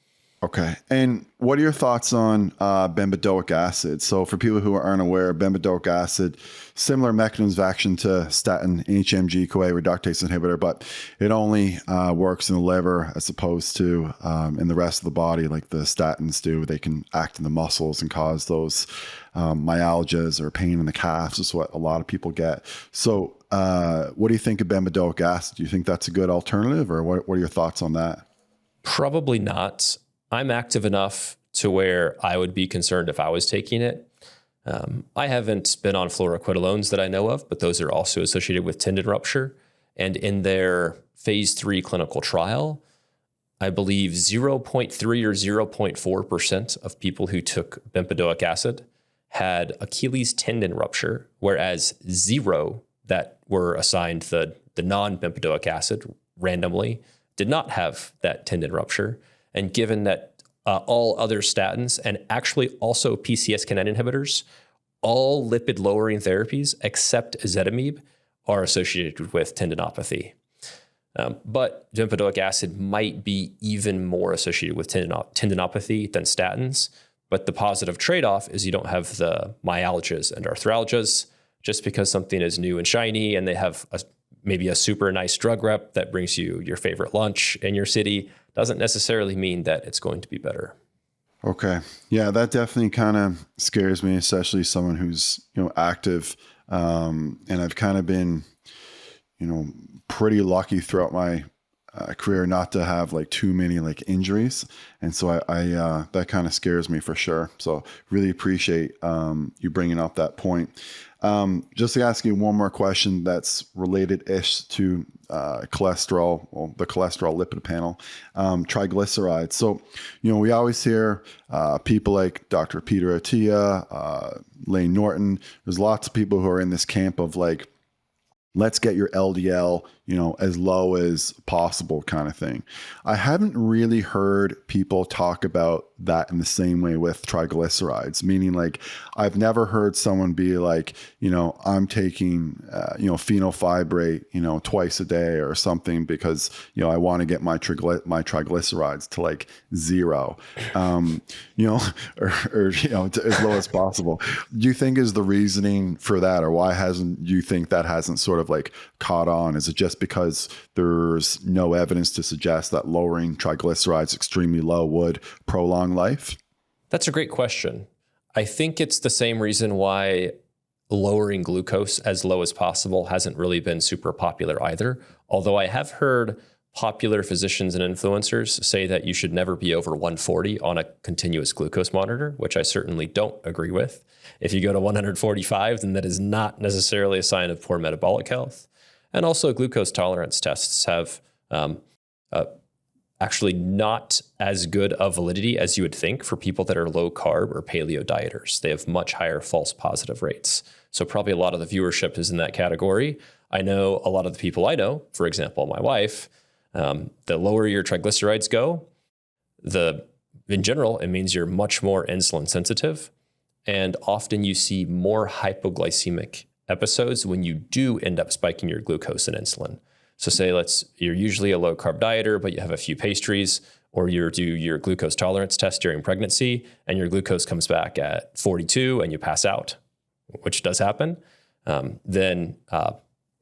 A: Okay. And what are your thoughts on bempedoic acid? So for people who aren't aware, bempedoic acid, similar mechanisms of action to statin, HMG-CoA reductase inhibitor, but it only works in the liver as opposed to in the rest of the body like the statins do. They can act in the muscles and cause those myalgias or pain in the calves is what a lot of people get. So what do you think of bempedoic acid? Do you think that's a good alternative, or what are your thoughts on that?
B: Probably not. I'm active enough to where I would be concerned if I was taking it. I haven't been on fluoroquinolones that I know of, but those are also associated with tendon rupture. And in their phase 3 clinical trial, I believe 0.3 or 0.4% of people who took bempedoic acid had Achilles tendon rupture, whereas 0 that were assigned the non-bempedoic acid randomly did not have that tendon rupture. And given that all other statins and actually also PCSK9 inhibitors, all lipid-lowering therapies except ezetimibe are associated with tendinopathy. But bempedoic acid might be even more associated with tendinopathy than statins. But the positive trade-off is you don't have the myalgias and arthralgias. Just because something is new and shiny and they have maybe a super nice drug rep that brings you your favorite lunch in your city doesn't necessarily mean that it's going to be better.
A: Okay. Yeah, that definitely kind of scares me, especially someone who's, active. And I've kind of been, pretty lucky throughout my career not to have like too many like injuries. And so I that kind of scares me for sure. So really appreciate you bringing up that point. Just to ask you one more question that's related-ish to cholesterol, well, the cholesterol lipid panel, triglycerides. So, we always hear people like Dr. Peter Attia, Lane Norton. There's lots of people who are in this camp of like, let's get your LDL, as low as possible kind of thing. I haven't really heard people talk about that in the same way with triglycerides, meaning like I've never heard someone be like, I'm taking, fenofibrate, twice a day or something because, I want to get my triglycerides to like 0, or as low as possible. Do you think is the reasoning for that, or why you think that hasn't sort of like caught on? Is it just because there's no evidence to suggest that lowering triglycerides extremely low would prolong life?
B: That's a great question. I think it's the same reason why lowering glucose as low as possible hasn't really been super popular either. Although I have heard popular physicians and influencers say that you should never be over 140 on a continuous glucose monitor, which I certainly don't agree with. If you go to 145, then that is not necessarily a sign of poor metabolic health. And also glucose tolerance tests have actually not as good of validity as you would think for people that are low carb or paleo dieters. They have much higher false positive rates. So probably a lot of the viewership is in that category. I know a lot of the people I know, for example, my wife, the lower your triglycerides go, in general, it means you're much more insulin sensitive. And often you see more hypoglycemic episodes when you do end up spiking your glucose and insulin. So say you're usually a low carb dieter, but you have a few pastries, or you do your glucose tolerance test during pregnancy and your glucose comes back at 42 and you pass out, which does happen. Then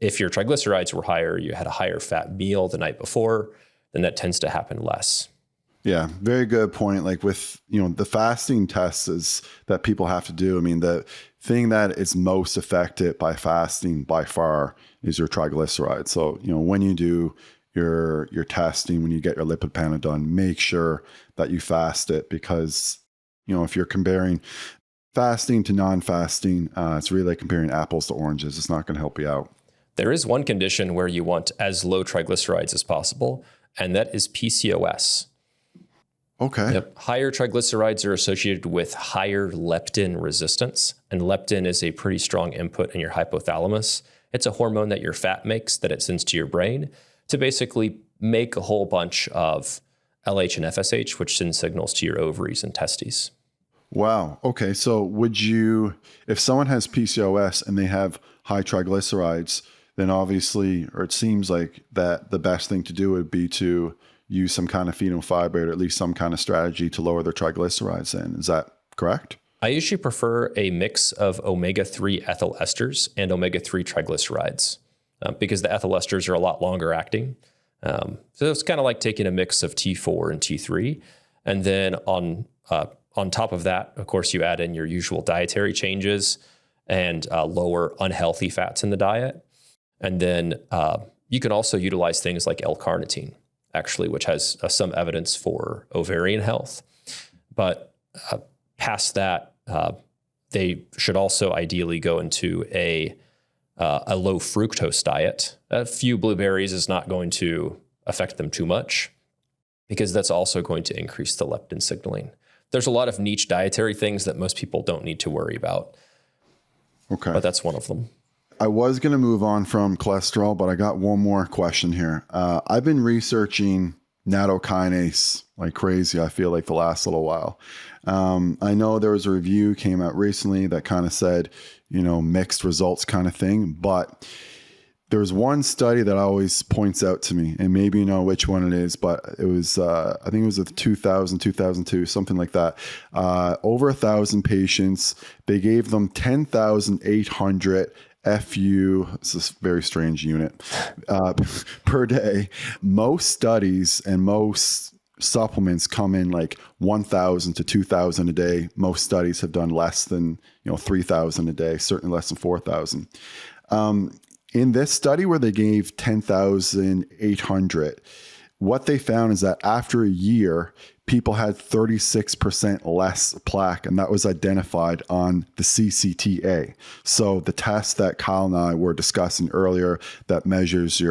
B: if your triglycerides were higher, you had a higher fat meal the night before, then that tends to happen less.
A: Yeah, very good point. Like with, the fasting tests is that people have to do. I mean, the thing that is most affected by fasting by far is your triglycerides. So, when you do your testing, when you get your lipid panel done, make sure that you fast it, because, if you're comparing fasting to non-fasting, it's really like comparing apples to oranges. It's not going to help you out.
B: There is one condition where you want as low triglycerides as possible, and that is PCOS.
A: Okay.
B: Yep. Higher triglycerides are associated with higher leptin resistance, and leptin is a pretty strong input in your hypothalamus. It's a hormone that your fat makes that it sends to your brain to basically make a whole bunch of LH and FSH, which send signals to your ovaries and testes.
A: Wow. Okay. So if someone has PCOS and they have high triglycerides, then obviously, or it seems like that the best thing to do would be to use some kind of phenofibrate, or at least some kind of strategy to lower their triglycerides in. Is that correct?
B: I usually prefer a mix of omega-3 ethyl esters and omega-3 triglycerides because the ethyl esters are a lot longer acting. So it's kind of like taking a mix of T4 and T3. And then on top of that, of course, you add in your usual dietary changes and lower unhealthy fats in the diet. And then you can also utilize things like L-carnitine, actually, which has some evidence for ovarian health. But past that, they should also ideally go into a low fructose diet. A few blueberries is not going to affect them too much, because that's also going to increase the leptin signaling. There's a lot of niche dietary things that most people don't need to worry about.
A: Okay.
B: But that's one of them.
A: I was going to move on from cholesterol, but I got one more question here. I've been researching nattokinase like crazy, I feel like, the last little while. I know there was a review came out recently that kind of said, mixed results kind of thing, but there's one study that always points out to me, and maybe you know which one it is, but it was, I think it was 2002, something like that. Over 1,000 patients, they gave them 10,800 FU, it's a very strange unit, per day. Most studies and most supplements come in like 1,000 to 2,000 a day. Most studies have done less than 3,000 a day, certainly less than 4,000. In this study where they gave 10,800, what they found is that after a year, people had 36% less plaque, and that was identified on the CCTA. So the test that Kyle and I were discussing earlier that measures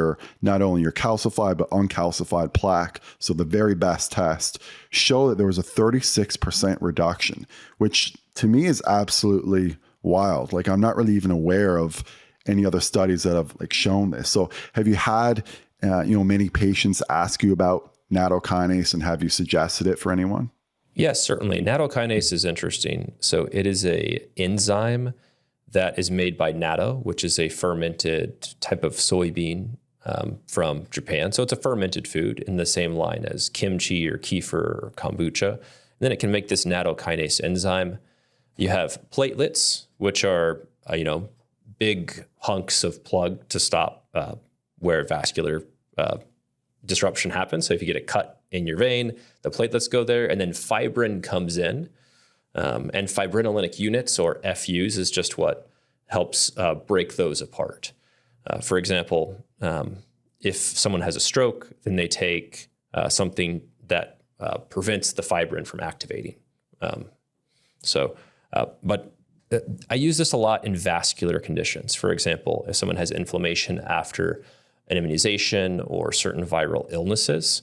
A: not only your calcified but uncalcified plaque, so the very best test, showed that there was a 36% reduction, which to me is absolutely wild. Like, I'm not really even aware of any other studies that have shown this. So have you had many patients ask you about nattokinase, and have you suggested it for anyone?
B: Yes, certainly. Nattokinase is interesting. So it is a enzyme that is made by natto, which is a fermented type of soybean from Japan. So it's a fermented food in the same line as kimchi or kefir or kombucha. And then it can make this nattokinase enzyme. You have platelets, which are, big hunks of plug to stop where vascular disruption happens. So if you get a cut in your vein, the platelets go there, and then fibrin comes in. And fibrinolytic units, or FUs, is just what helps break those apart. For example, if someone has a stroke, then they take something that prevents the fibrin from activating. But I use this a lot in vascular conditions. For example, if someone has inflammation after an immunization or certain viral illnesses.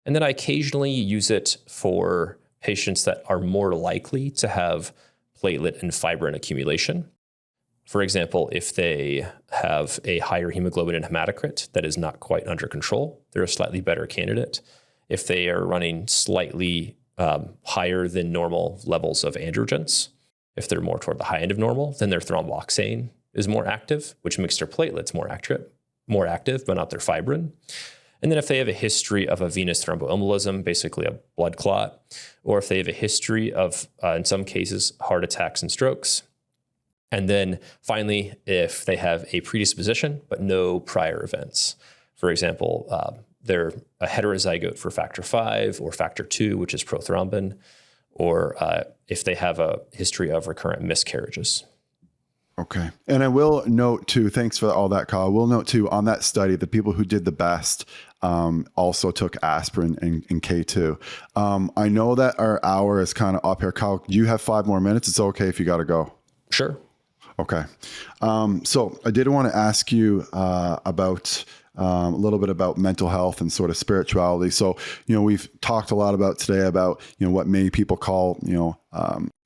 B: And then I occasionally use it for patients that are more likely to have platelet and fibrin accumulation. For example, if they have a higher hemoglobin and hematocrit that is not quite under control, they're a slightly better candidate. If they are running slightly higher than normal levels of androgens, if they're more toward the high end of normal, then their thromboxane is more active, which makes their platelets more active, but not their fibrin. And then if they have a history of a venous thromboembolism, basically a blood clot, or if they have a history of, in some cases, heart attacks and strokes, And then finally, if they have a predisposition, but no prior events. For example, they're a heterozygote for factor V or factor II, which is prothrombin, or if they have a history of recurrent miscarriages.
A: Okay. And I will note too, thanks for all that, Kyle. We'll note too, on that study, the people who did the best also took aspirin and K2. I know that our hour is kind of up here. Kyle, do you have 5 more minutes? It's okay if you got to go.
B: Sure.
A: Okay. So I did want to ask you about a little bit about mental health and sort of spirituality. So, we've talked a lot about today about, what many people call,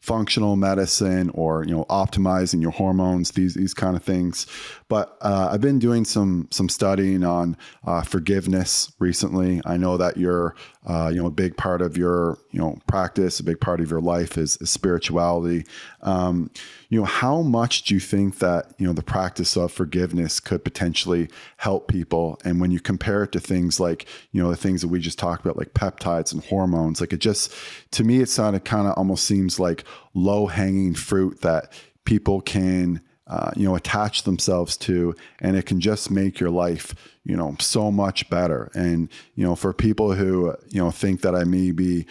A: functional medicine or, optimizing your hormones, these kind of things. But I've been doing some studying on forgiveness recently. I know that you're, a big part of your, practice, a big part of your life is spirituality. How much do you think that, the practice of forgiveness could potentially help people? And when you compare it to things like, the things that we just talked about, like peptides and hormones, like to me, it kind of almost seems like low hanging fruit that people can, attach themselves to, and it can just make your life, so much better. And, for people who, think that I may be,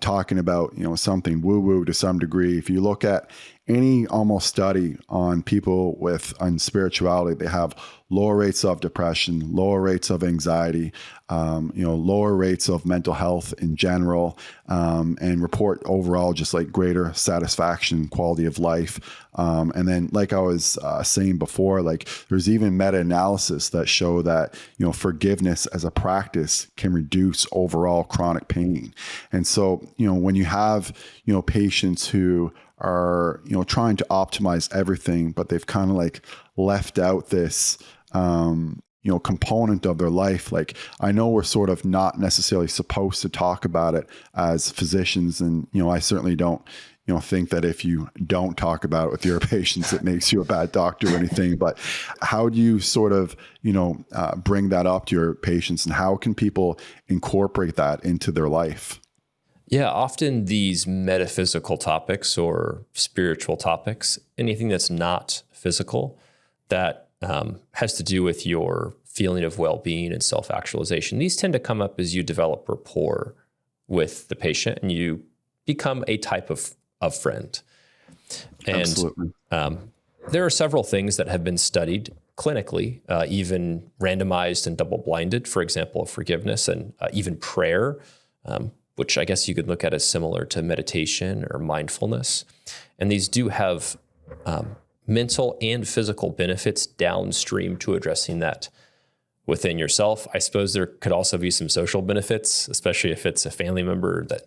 A: talking about, something woo woo to some degree, if you look at any almost study on people on spirituality, they have lower rates of depression, lower rates of anxiety, lower rates of mental health in general, and report overall just like greater satisfaction, quality of life. And then, like I was saying before, like there's even meta-analysis that show that, forgiveness as a practice can reduce overall chronic pain. And so, when you have, patients who are, trying to optimize everything, but they've kind of like left out this, component of their life. Like, I know we're sort of not necessarily supposed to talk about it as physicians. And, I certainly don't, think that if you don't talk about it with your patients, it makes you a bad doctor or anything. But how do you sort of, bring that up to your patients, and how can people incorporate that into their life?
B: Yeah, often these metaphysical topics or spiritual topics, anything that's not physical, that has to do with your feeling of well-being and self-actualization. These tend to come up as you develop rapport with the patient and you become a type of friend. And
A: Absolutely.
B: There are several things that have been studied clinically, even randomized and double-blinded, for example, forgiveness and even prayer, which I guess you could look at as similar to meditation or mindfulness. And these do have mental and physical benefits downstream to addressing that within yourself. I suppose there could also be some social benefits, especially if it's a family member, that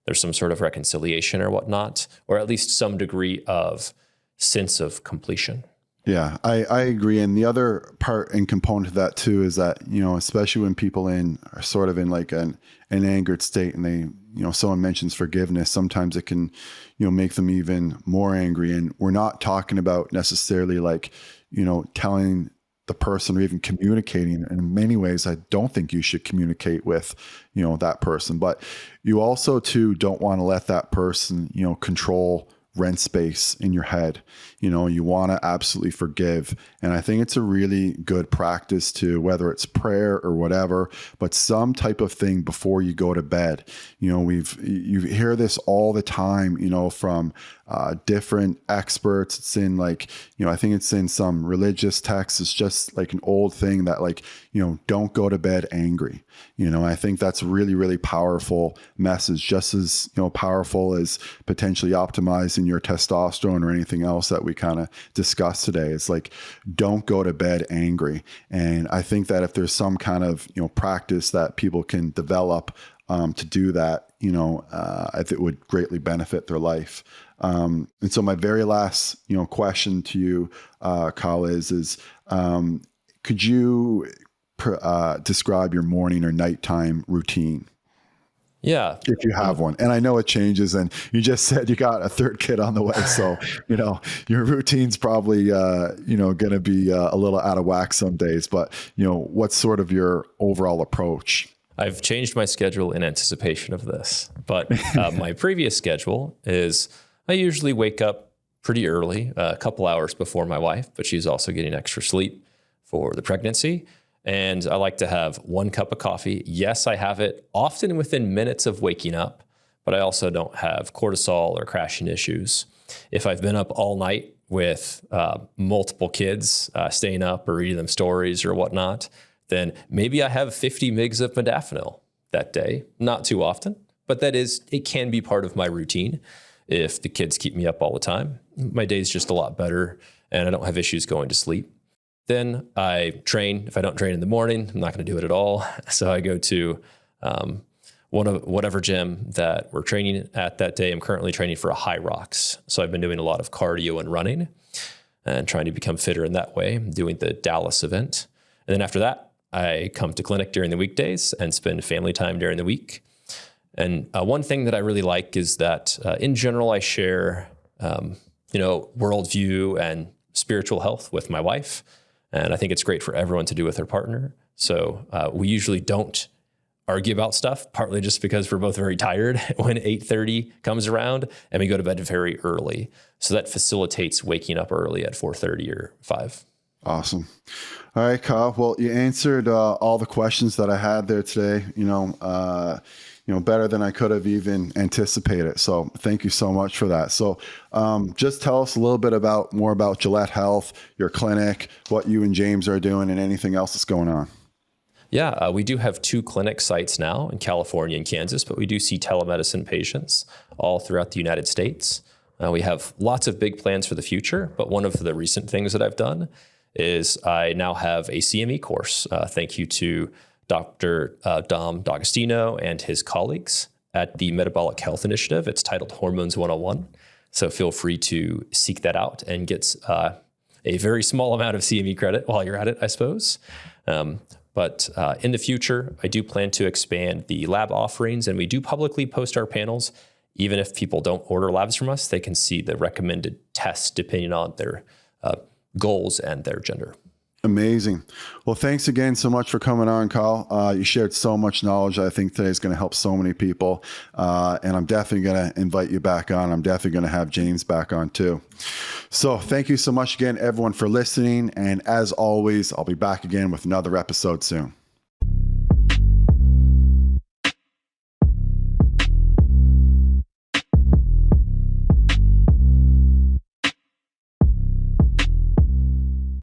B: there's some sort of reconciliation or whatnot, or at least some degree of sense of completion.
A: Yeah, I agree. And the other part and component of that too is that, especially when people are sort of in like an angered state and they, someone mentions forgiveness, sometimes it can, make them even more angry. And we're not talking about necessarily like, telling the person or even communicating. And in many ways, I don't think you should communicate with, that person, but you also too don't want to let that person, control rent space in your head. You want to absolutely forgive. And I think it's a really good practice to, whether it's prayer or whatever, but some type of thing before you go to bed. You hear this all the time, from different experts. It's in like, I think it's in some religious texts. It's just like an old thing that like, don't go to bed angry. I think that's a really, really powerful message, just as, powerful as potentially optimizing your testosterone or anything else that we kind of discussed today. It's like, don't go to bed angry. And I think that if there's some kind of, practice that people can develop to do that, I think it would greatly benefit their life. And so my very last, question to you, Kyle, is could you describe your morning or nighttime routine?
B: Yeah.
A: If you have one. And I know it changes, and you just said you got a third kid on the way. So, your routine's probably, going to be a little out of whack some days, but, what's sort of your overall approach?
B: I've changed my schedule in anticipation of this, but my previous schedule is I usually wake up pretty early, a couple hours before my wife, but she's also getting extra sleep for the pregnancy. And I like to have 1 cup of coffee. Yes, I have it often within minutes of waking up, but I also don't have cortisol or crashing issues. If I've been up all night with multiple kids staying up or reading them stories or whatnot, then maybe I have 50 mgs of modafinil that day. Not too often, but it can be part of my routine. If the kids keep me up all the time, my day's just a lot better and I don't have issues going to sleep. Then I train. If I don't train in the morning, I'm not going to do it at all. So I go to whatever gym that we're training at that day. I'm currently training for a high rocks. So I've been doing a lot of cardio and running and trying to become fitter in that way. I'm doing the Dallas event. And then after that, I come to clinic during the weekdays and spend family time during the week. And one thing that I really like is that in general, I share, worldview and spiritual health with my wife. And I think it's great for everyone to do with their partner. So we usually don't argue about stuff, partly just because we're both very tired when 8:30 comes around and we go to bed very early. So that facilitates waking up early at 4:30 or 5.
A: Awesome. All right, Kyle. Well, you answered all the questions that I had there today, better than I could have even anticipated. So thank you so much for that. So just tell us a little bit more about Gillette Health, your clinic, what you and James are doing, and anything else that's going on.
B: Yeah, we do have 2 clinic sites now in California and Kansas, but we do see telemedicine patients all throughout the United States. We have lots of big plans for the future, but one of the recent things that I've done is I now have a CME course. Thank you to Dr. Dom D'Agostino and his colleagues at the Metabolic Health Initiative. It's titled Hormones 101. So feel free to seek that out and get a very small amount of CME credit while you're at it, I suppose. But in the future, I do plan to expand the lab offerings, and we do publicly post our panels. Even if people don't order labs from us, they can see the recommended tests depending on their goals and their gender.
A: Amazing. Well, thanks again so much for coming on, Kyle. You shared so much knowledge. I think today is going to help so many people. And I'm definitely going to invite you back on. I'm definitely going to have James back on too. So thank you so much again, everyone, for listening. And as always, I'll be back again with another episode soon.